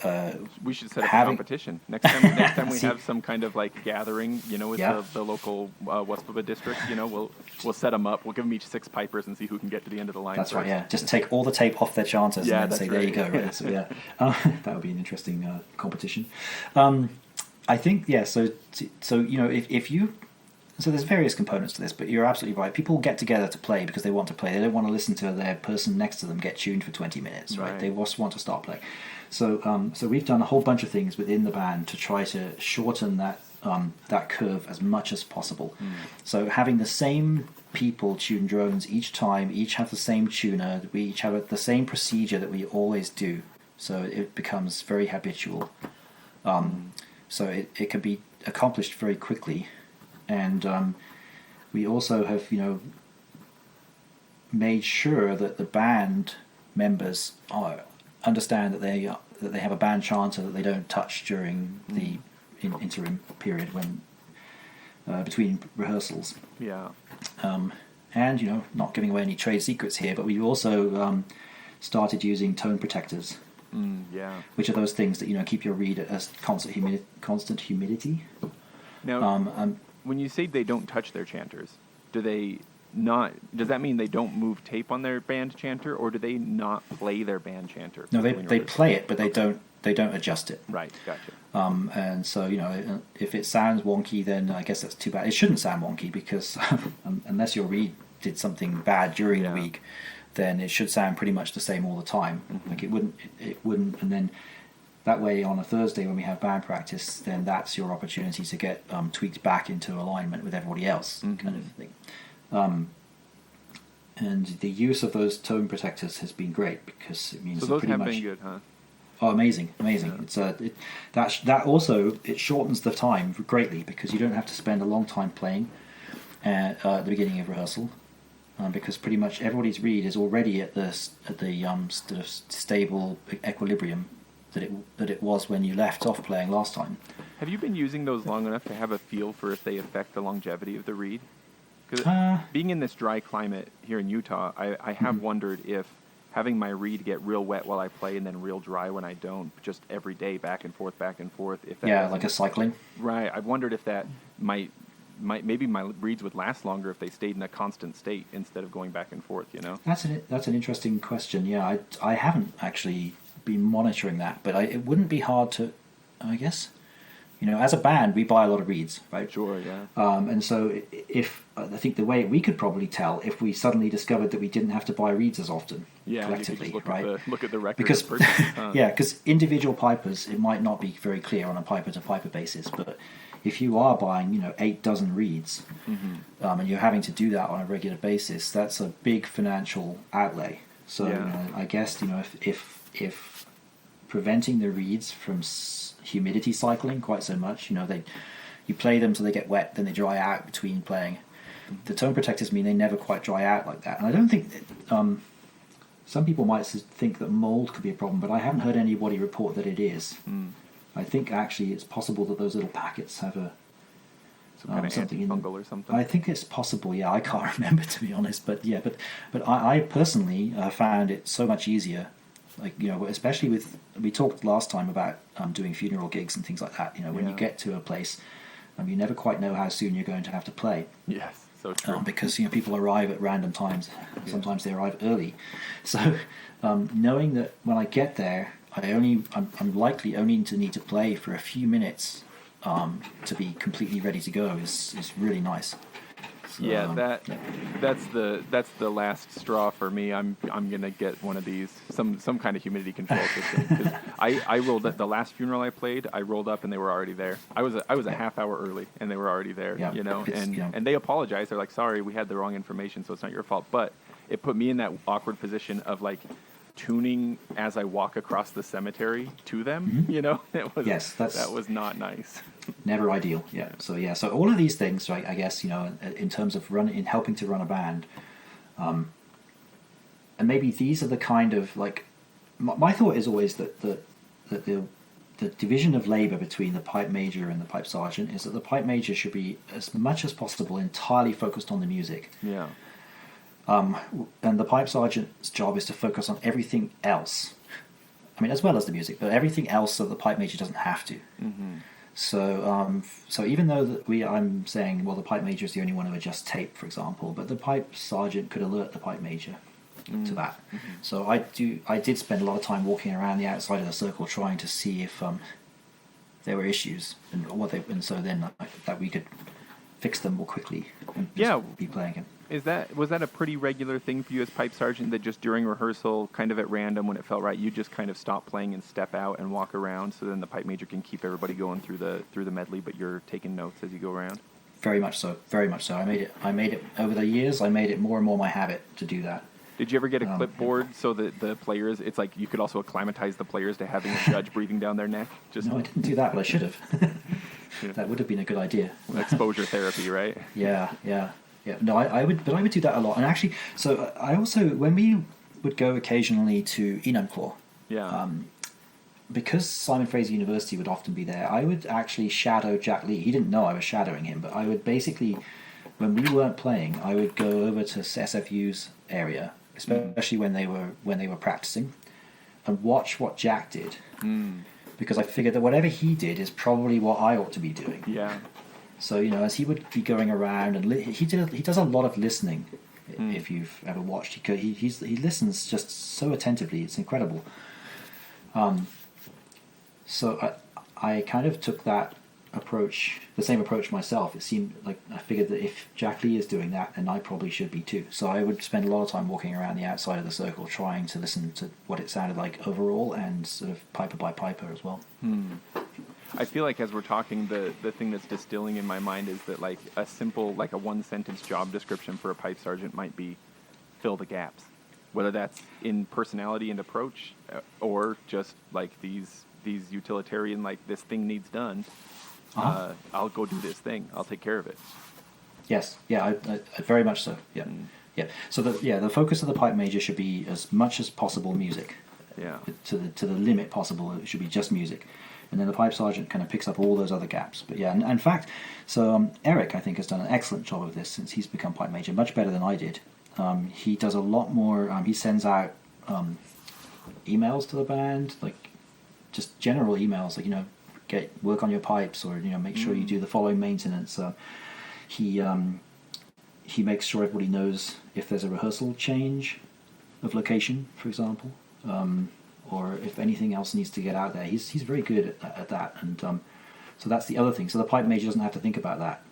we should set up a competition next time we have some kind of like gathering, with the local Westbaba district. We'll set them up. We'll give them each 6 pipers and see who can get to the end of the line. That's first. right. Yeah, just take all the tape off their chanters and then say, "There you go." Right? So that would be an interesting competition. I think So if you. So there's various components to this, but you're absolutely right. People get together to play because they want to play. They don't want to listen to their person next to them get tuned for 20 minutes, right? They just want to start playing. So we've done a whole bunch of things within the band to try to shorten that curve as much as possible. So having the same people tune drones each time, each have the same tuner, we each have the same procedure that we always do. So it becomes very habitual. So it can be accomplished very quickly. And we also have, made sure that the band members understand that they have a band chanter that they don't touch during the interim period when between rehearsals. Yeah. And not giving away any trade secrets here, but we also started using tone protectors. Which are those things that keep your reed at a constant humidity. Now. When you say they don't touch their chanters, does that mean they don't move tape on their band chanter, or do they not play their band chanter? No, they play it, but they don't adjust it. Right, gotcha. And so if it sounds wonky, then I guess that's too bad. It shouldn't sound wonky because unless your reed did something bad during the week, then it should sound pretty much the same all the time. Like it wouldn't, and then. That way, on a Thursday when we have band practice, then that's your opportunity to get tweaked back into alignment with everybody else, kind of thing. And the use of those tone protectors has been great because it means so those have been good, huh? Oh, amazing! Yeah. It's that also it shortens the time greatly because you don't have to spend a long time playing at the beginning of rehearsal. Because pretty much everybody's reed is already at the sort of stable equilibrium that it was when you left off playing last time. Have you been using those long enough to have a feel for if they affect the longevity of the reed? Because being in this dry climate here in Utah, I have wondered if having my reed get real wet while I play and then real dry when I don't, just every day back and forth, if that like a cycling. Right. I've wondered if that might maybe my reeds would last longer if they stayed in a constant state instead of going back and forth. That's an interesting question. Yeah, I haven't actually been monitoring that, but it wouldn't be hard to, I guess. As a band, we buy a lot of reeds, right? Sure, yeah. And so if I think the way we could probably tell if we suddenly discovered that we didn't have to buy reeds as often, collectively, you could just right? Look at the record. Because of purchases, huh? because individual pipers, it might not be very clear on a piper to piper basis, but if you are buying 8 dozen reeds, and you're having to do that on a regular basis, that's a big financial outlay. So I guess if preventing the reeds from humidity cycling quite so much, you play them so they get wet, then they dry out between playing. The tone protectors mean they never quite dry out like that, and I don't think some people might think that mold could be a problem, but I haven't heard anybody report that it is. I think actually it's possible that those little packets have some kind of something in them. antifungal or something. I think it's possible. Yeah, I can't remember, to be honest, but I personally found it so much easier. Especially we talked last time about doing funeral gigs and things like that. When you get to a place, you never quite know how soon you're going to have to play. Yes, so true. Because people arrive at random times. Sometimes they arrive early. So knowing that when I get there, I'm likely only to need to play for a few minutes to be completely ready to go is really nice. So, that's the last straw for me. I'm gonna get one of these, some kind of humidity control system. 'Cause I rolled at the last funeral I played. I rolled up and they were already there. I was a half hour early and they were already there. And they apologized. They're like, sorry, we had the wrong information, so it's not your fault. But it put me in that awkward position of tuning as I walk across the cemetery to them. It was that was not nice. Never ideal. Yeah. So all of these things, right? I guess in terms of helping to run a band, and maybe these are the kind of my thought is always that the division of labor between the pipe major and the pipe sergeant is that the pipe major should be as much as possible entirely focused on the music. Yeah. And the pipe sergeant's job is to focus on everything else. As well as the music, but everything else that the pipe major doesn't have to. Mm-hmm. So even though I'm saying, well, the pipe major is the only one who adjusts tape, for example, but the pipe sergeant could alert the pipe major to that. Mm-hmm. So I did spend a lot of time walking around the outside of the circle trying to see if there were issues and so then that we could fix them more quickly and just be playing again. Was that a pretty regular thing for you as pipe sergeant, that just during rehearsal, kind of at random when it felt right, you just kind of stop playing and step out and walk around, so then the pipe major can keep everybody going through the medley, but you're taking notes as you go around? Very much so. I made it over the years. I made it more and more my habit to do that. Did you ever get a clipboard so that the players, it's like you could also acclimatize the players to having a judge breathing down their neck? No, I didn't do that, but I should have. That would have been a good idea. Exposure therapy, right? Yeah. No, I would do that a lot. And actually, so I also, when we would go occasionally to Enumclaw, because Simon Fraser University would often be there, I would actually shadow Jack Lee. He didn't know I was shadowing him, but I would basically, when we weren't playing, I would go over to SFU's area, especially when they were practicing, and watch what Jack did. Because I figured that whatever he did is probably what I ought to be doing. Yeah. So as he would be going around and he does a lot of listening. If you've ever watched, he listens just so attentively. It's incredible. So I kind of took that approach, the same approach myself. It seemed like I figured that if Jack Lee is doing that, then I probably should be too. So I would spend a lot of time walking around the outside of the circle trying to listen to what it sounded like overall and sort of piper by piper as well. I feel like as we're talking, the thing that's distilling in my mind is that a simple, a one-sentence job description for a pipe sergeant might be fill the gaps. Whether that's in personality and approach or just these utilitarian, this thing needs done. I'll go do this thing. I'll take care of it. Yes. Yeah, I very much so. Yeah. Yeah. So the focus of the pipe major should be as much as possible music. Yeah. To the limit possible, it should be just music. And then the pipe sergeant kind of picks up all those other gaps. But yeah, and in fact, so Eric, I think, has done an excellent job of this since he's become pipe major, much better than I did. He does a lot more. He sends out emails to the band, just general emails, work on your pipes, or make sure you do the following maintenance. he makes sure everybody knows if there's a rehearsal change of location, for example, or if anything else needs to get out there. He's very good at that, and so that's the other thing. So the pipe major doesn't have to think about that.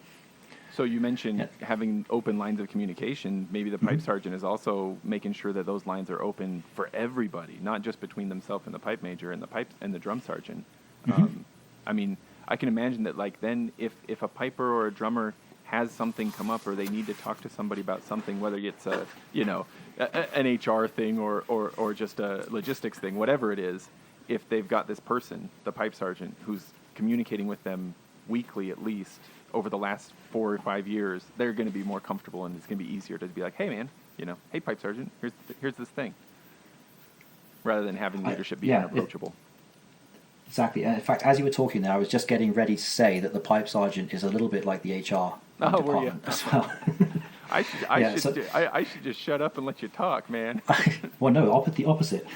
So you mentioned having open lines of communication. Maybe the pipe sergeant is also making sure that those lines are open for everybody, not just between themselves and the pipe major and the drum sergeant. I mean, I can imagine that, like, then if a piper or a drummer has something come up, or they need to talk to somebody about something, whether it's an HR thing or just a logistics thing, whatever it is, if they've got this person, the pipe sergeant, who's communicating with them weekly at least over the last 4 or 5 years, they're going to be more comfortable, and it's going to be easier to be like, hey man, hey pipe sergeant, here's this thing, rather than having leadership be unapproachable. Exactly. In fact, as you were talking there, I was just getting ready to say that the pipe sergeant is a little bit like the HR department as well. I should just shut up and let you talk, man. Well, no, the opposite.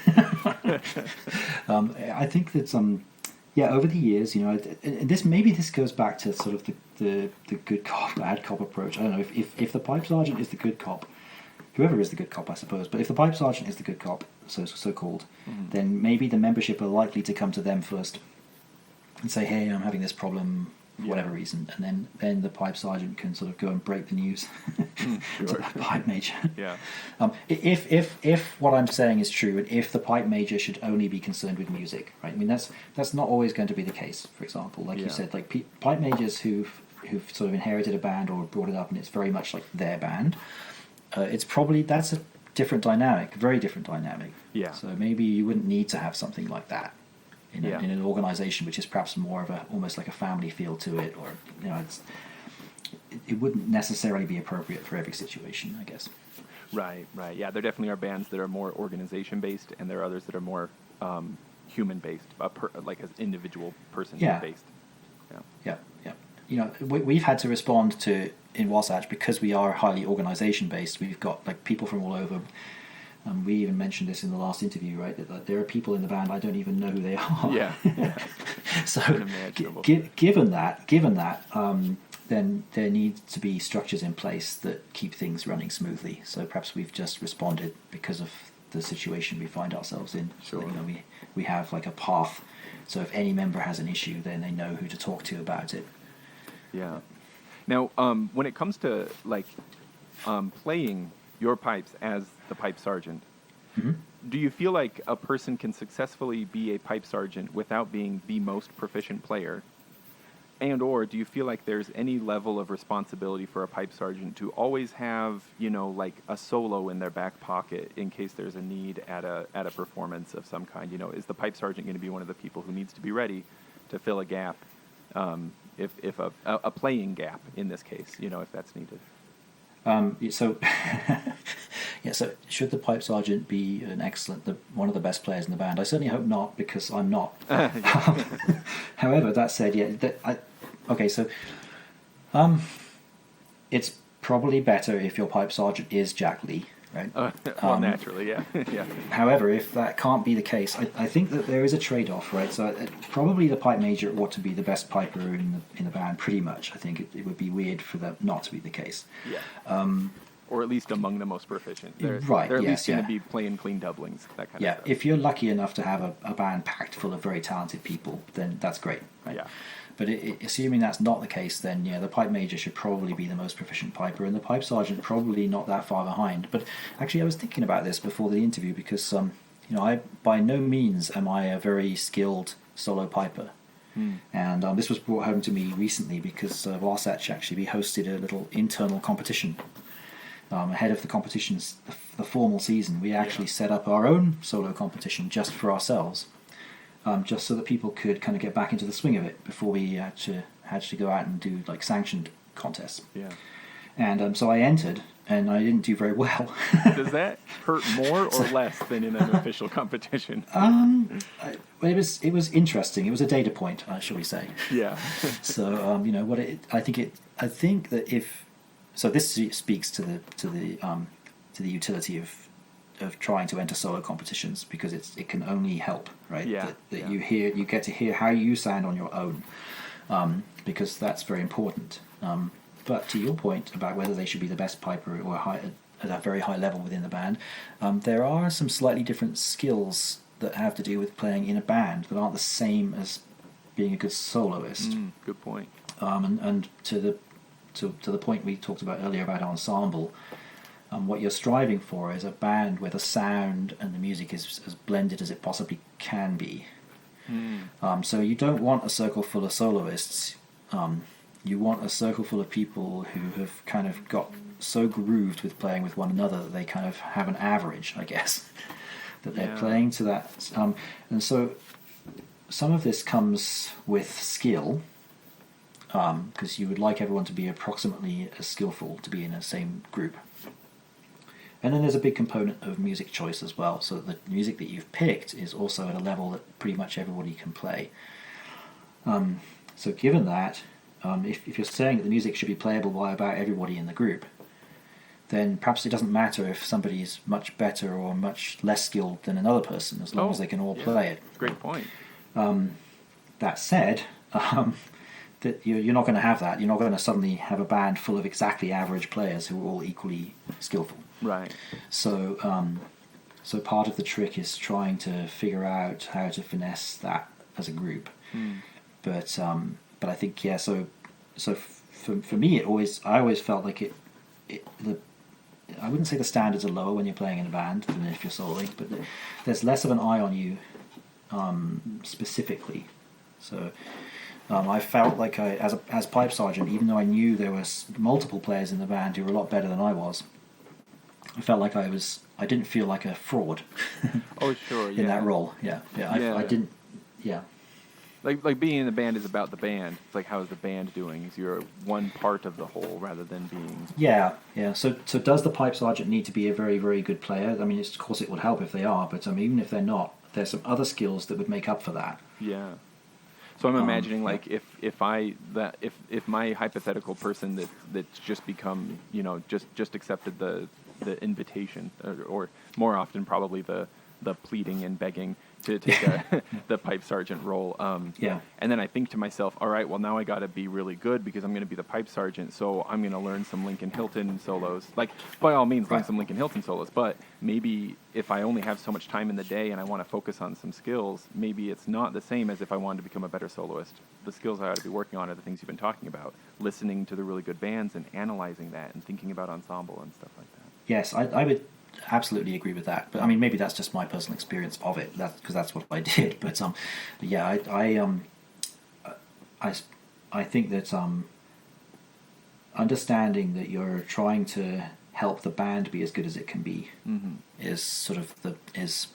I think that over the years, and this goes back to sort of the good cop, bad cop approach. I don't know if the pipe sergeant is the good cop, whoever is the good cop, I suppose. But if the pipe sergeant is the good cop, so called, then maybe the membership are likely to come to them first and say, "Hey, I'm having this problem, for whatever reason," and then the pipe sergeant can sort of go and break the news to the pipe major. Yeah. If what I'm saying is true, and if the pipe major should only be concerned with music, right? I mean, that's not always going to be the case. For example, like you said, like pipe majors who've sort of inherited a band or brought it up, and it's very much like their band. That's a different dynamic, very different dynamic. Yeah. So maybe you wouldn't need to have something like that in an organization which is perhaps more of almost like a family feel to it, or it wouldn't necessarily be appropriate for every situation, I guess. Right. Yeah, there definitely are bands that are more organization based, and there are others that are more human based, like as individual person based. Yeah. We've had to respond to in Wasatch because we are highly organization based. We've got like people from all over. We even mentioned this in the last interview, right? That there are people in the band I don't even know who they are. Yeah. So given that, then there needs to be structures in place that keep things running smoothly. So perhaps we've just responded because of the situation we find ourselves in. Sure. So we have like a path. So if any member has an issue, then they know who to talk to about it. Yeah. Now, when it comes to like playing your pipes as the pipe sergeant, do you feel like a person can successfully be a pipe sergeant without being the most proficient player? And or do you feel like there's any level of responsibility for a pipe sergeant to always have, like a solo in their back pocket in case there's a need at a performance of some kind? Is the pipe sergeant going to be one of the people who needs to be ready to fill a gap, if a playing gap in this case, if that's needed? So should the pipe sergeant be one of the best players in the band? I certainly hope not, because I'm not. However, that said, it's probably better if your pipe sergeant is Jack Lee, right? Well, naturally, yeah. Yeah. However, if that can't be the case, I think that there is a trade-off, right? So probably the pipe major ought to be the best piper in the band, pretty much. I think it would be weird for that not to be the case. Yeah. Or at least among the most proficient. They're at least going to be playing clean doublings, that kind of stuff. If you're lucky enough to have a band packed full of very talented people, then that's great, right? Yeah. But assuming that's not the case, then the pipe major should probably be the most proficient piper, and the pipe sergeant probably not that far behind. But actually, I was thinking about this before the interview because, I by no means am I a very skilled solo piper. And this was brought home to me recently because Wasatch we hosted a little internal competition. Ahead of the competitions, the formal season, we actually set up our own solo competition just for ourselves. Just so that people could kind of get back into the swing of it before we had to go out and do like sanctioned contests. Yeah. And so I entered, and I didn't do very well. Does that hurt more or less than in an official competition? It was interesting. It was a data point, shall we say? Yeah. So I think that this speaks to the utility of trying to enter solo competitions, because it can only help, right? You get to hear how you sound on your own, because that's very important. But to your point about whether they should be the best piper or at a very high level within the band, there are some slightly different skills that have to do with playing in a band that aren't the same as being a good soloist. Good point. And to the point we talked about earlier about ensemble, what you're striving for is a band where the sound and the music is as blended as it possibly can be. So you don't want a circle full of soloists. You want a circle full of people who have kind of got so grooved with playing with one another that they kind of have an average, I guess, that they're playing to that. And so some of this comes with skill, because you would like everyone to be approximately as skillful to be in the same group. And then there's a big component of music choice as well, so that the music that you've picked is also at a level that pretty much everybody can play. So given that, if you're saying that the music should be playable by about everybody in the group, then perhaps it doesn't matter if somebody is much better or much less skilled than another person, as long as they can all play it. Great point. That said, that you're not going to have that. You're not going to suddenly have a band full of exactly average players who are all equally skillful. Right. So, so part of the trick is trying to figure out how to finesse that as a group. But I think So for me, I always felt like I wouldn't say the standards are lower when you're playing in a band than if you're soloing, but there's less of an eye on you specifically. So I felt like as pipe sergeant, even though I knew there was multiple players in the band who were a lot better than I was, I felt like I didn't feel like a fraud. Oh, sure, in that role, I didn't. Like being in the band is about the band. It's like, how is the band doing? Is you're one part of the whole rather than being... Yeah. So does the pipe sergeant need to be a very, very good player? I mean, of course it would help if they are, but even if they're not, there's some other skills that would make up for that. Yeah. So I'm imagining if my hypothetical person that's just become, just accepted the invitation, or more often probably the pleading and begging to take the pipe sergeant role. And then I think to myself, all right, well, now I got to be really good because I'm going to be the pipe sergeant, so I'm going to learn some Lincoln Hilton solos. Like, by all means, learn some Lincoln Hilton solos, but maybe if I only have so much time in the day and I want to focus on some skills, maybe it's not the same as if I wanted to become a better soloist. The skills I ought to be working on are the things you've been talking about, listening to the really good bands and analyzing that and thinking about ensemble and stuff like that. Yes, I would absolutely agree with that, but I mean, maybe that's just my personal experience of it, because that's what I did. But I think that understanding that you're trying to help the band be as good as it can be is sort of is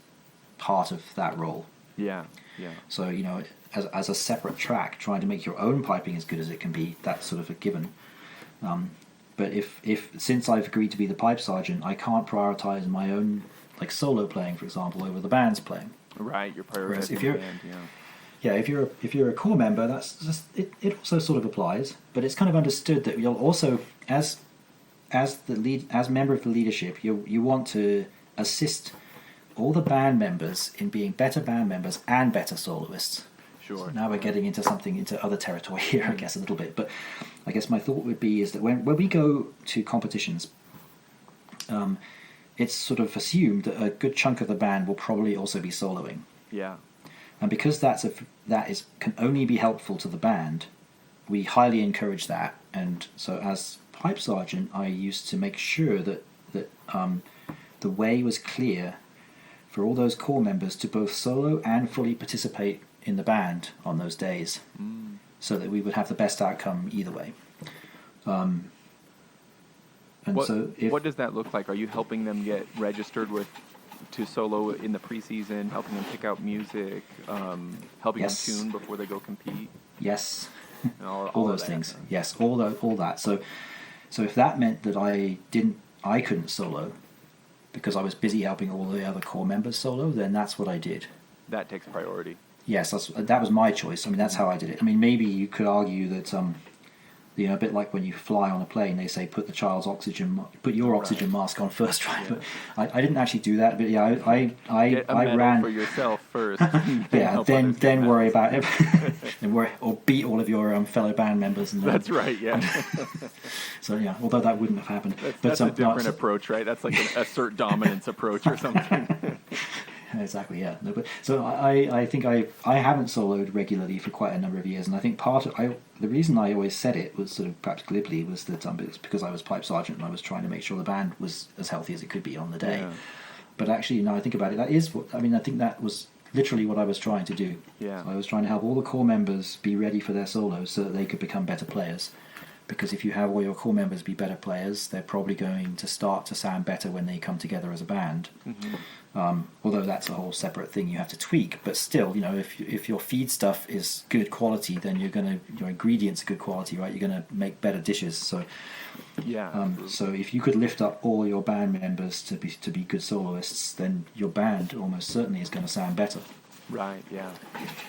part of that role. Yeah. So as a separate track, trying to make your own piping as good as it can be, that's sort of a given. But if since I've agreed to be the pipe sergeant, I can't prioritize my own solo playing, for example, over the band's playing. Right, you're prioritizing the band. If you're a core member, that's just it also sort of applies. But it's kind of understood that you'll also, as member of the leadership, you want to assist all the band members in being better band members and better soloists. Sure. So now we're getting into other territory here, I guess, a little bit. But I guess my thought would be is that when we go to competitions, it's sort of assumed that a good chunk of the band will probably also be soloing. Yeah. And because can only be helpful to the band, we highly encourage that. And so as pipe sergeant, I used to make sure that the way was clear for all those core members to both solo and fully participate in the band on those days, so that we would have the best outcome either way. What does that look like? Are you helping them get registered to solo in the preseason, helping them pick out music, helping them tune before they go compete? Yes, all those things. Yes, all that. So if that meant that I couldn't solo because I was busy helping all the other core members solo, then that's what I did. That takes priority. Yes, that was my choice. I mean, that's how I did it. I mean, maybe you could argue that You know, a bit like when you fly on a plane, they say put your oxygen mask on first, right? Yeah. But I didn't actually do that. But yeah, I ran for yourself first. yeah, then worry about it, and worry or beat all of your fellow band members. And That's right. Yeah. So yeah, although that wouldn't have happened. That's a different approach, right? That's like an assert dominance approach or something. Exactly, yeah. No, but so I think I haven't soloed regularly for quite a number of years, and I think the reason I always said it was sort of perhaps glibly was that it's because I was pipe sergeant and I was trying to make sure the band was as healthy as it could be on the day. Yeah. But actually, now I think about it, I think that was literally what I was trying to do. Yeah. So I was trying to help all the core members be ready for their solos so that they could become better players. Because if you have all your core members be better players, they're probably going to start to sound better when they come together as a band. Mm-hmm. Although that's a whole separate thing you have to tweak. But still, you know, if your feed stuff is good quality, then your ingredients are good quality, right? You're going to make better dishes. So yeah. So if you could lift up all your band members to be good soloists, then your band almost certainly is going to sound better. Right. Yeah.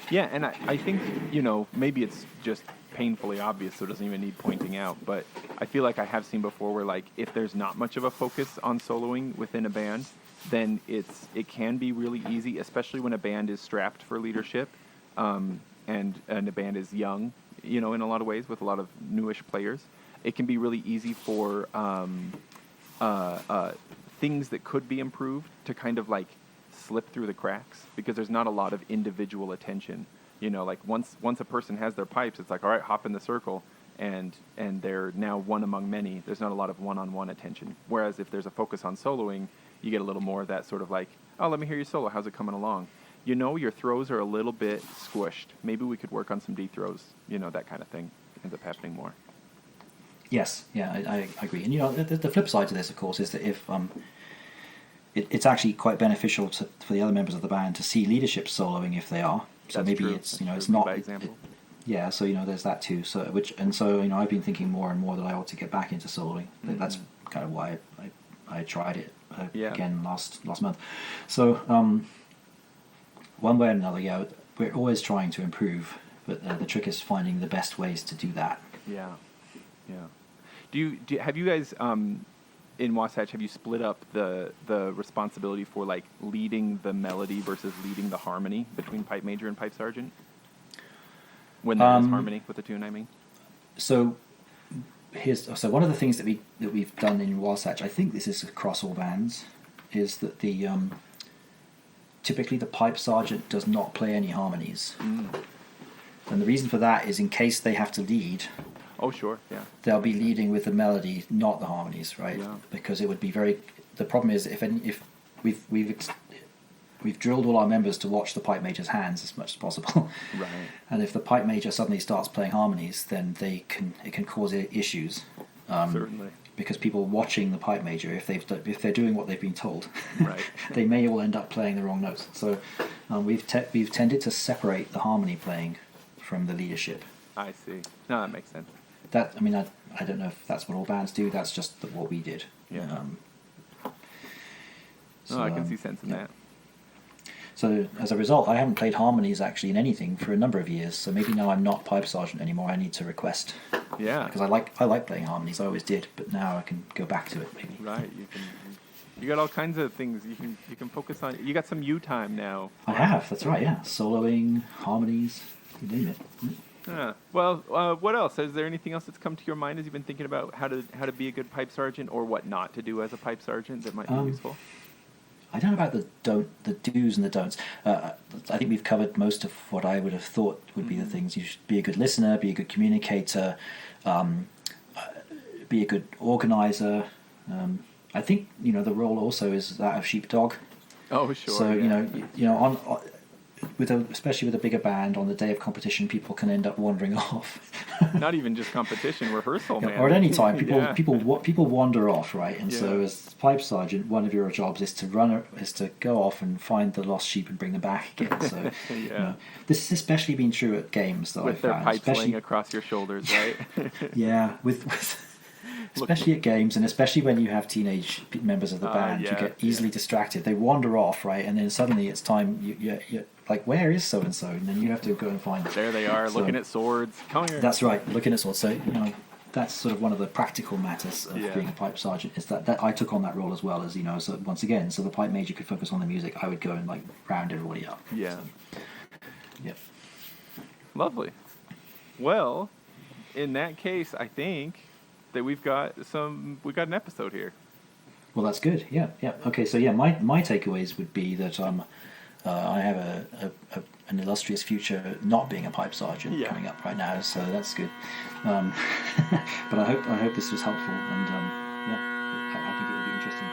Yeah, and I think, you know, maybe it's just painfully obvious, so it doesn't even need pointing out, but I feel like I have seen before where, like, if there's not much of a focus on soloing within a band, then it can be really easy, especially when a band is strapped for leadership, and a band is young, you know, in a lot of ways, with a lot of newish players. It can be really easy for things that could be improved to kind of, like, slip through the cracks, because there's not a lot of individual attention. You know, like once a person has their pipes, it's like, all right, hop in the circle, and they're now one among many. There's not a lot of one-on-one attention. Whereas if there's a focus on soloing, you get a little more of that sort of like, oh, let me hear your solo. How's it coming along? You know, your throws are a little bit squished. Maybe we could work on some D throws. You know, that kind of thing ends up happening more. Yes, yeah, I agree. And you know, the flip side to this, of course, is that if it's actually quite beneficial for the other members of the band to see leadership soloing if they are. So That's maybe true. it's, you know, That's it's not. by example. Yeah, so you know, there's that too. So you know, I've been thinking more and more that I ought to get back into soloing. Mm-hmm. That's kind of why I tried it again last month. So one way or another, yeah, we're always trying to improve, but the trick is finding the best ways to do that. Yeah, yeah. Have you guys in Wasatch, have you split up the responsibility for, like, leading the melody versus leading the harmony between pipe major and pipe sergeant? When there is harmony with the tune, I mean. So one of the things that we've done in Wasatch, I think this is across all bands, is that typically the pipe sergeant does not play any harmonies. And the reason for that is in case they have to lead. Oh, sure, yeah. They'll be leading with the melody, not the harmonies, right? Yeah. Because it would be the problem is if we've drilled all our members to watch the pipe major's hands as much as possible. Right. And if the pipe major suddenly starts playing harmonies, then it can cause issues. Certainly. Because people watching the pipe major, if they're doing what they've been told, right. they may all end up playing the wrong notes. So we've tended to separate the harmony playing from the leadership. I see. No, that makes sense. I don't know if that's what all bands do. That's just what we did. Yeah. I can see sense in that. So as a result, I haven't played harmonies actually in anything for a number of years. So maybe now I'm not pipe sergeant anymore. I need to request. Yeah. Because I like playing harmonies. I always did, but now I can go back to it maybe. Right. You got all kinds of things you can focus on. You got some you time now. I have. That's right. Yeah. Soloing, harmonies, you name it. Yeah. Well, what else? Is there anything else that's come to your mind as you've been thinking about how to be a good pipe sergeant, or what not to do as a pipe sergeant that might be useful? I don't know about the do's and the don'ts. I think we've covered most of what I would have thought would be the things. You should be a good listener, be a good communicator, be a good organizer. I think the role also is that of sheepdog. Oh, sure. So yeah. especially with a bigger band, on the day of competition, people can end up wandering off. Not even just competition, rehearsal, man. Or at any time, people wander off, right? And so, as pipe sergeant, one of your jobs is to go off and find the lost sheep and bring them back again. So, this has especially been true at games that with I their found, pipes laying across your shoulders, right? Yeah, with especially at games, and especially when you have teenage members of the band who get easily distracted. They wander off, right? And then suddenly it's time. You like, where is so and so? And then you have to go and find them. There they are, looking at swords. Come here. That's right, looking at swords. So that's sort of one of the practical matters of being a pipe sergeant, is that I took on that role as well, as so once again, so the pipe major could focus on the music, I would go and like round everybody up. Yeah. So, yeah. Lovely. Well, in that case, I think that we've got an episode here. Well, that's good. Yeah. Okay, so yeah, my takeaways would be that I have an illustrious future not being a pipe sergeant coming up right now, so that's good. But I hope this was helpful, and I think it will be interesting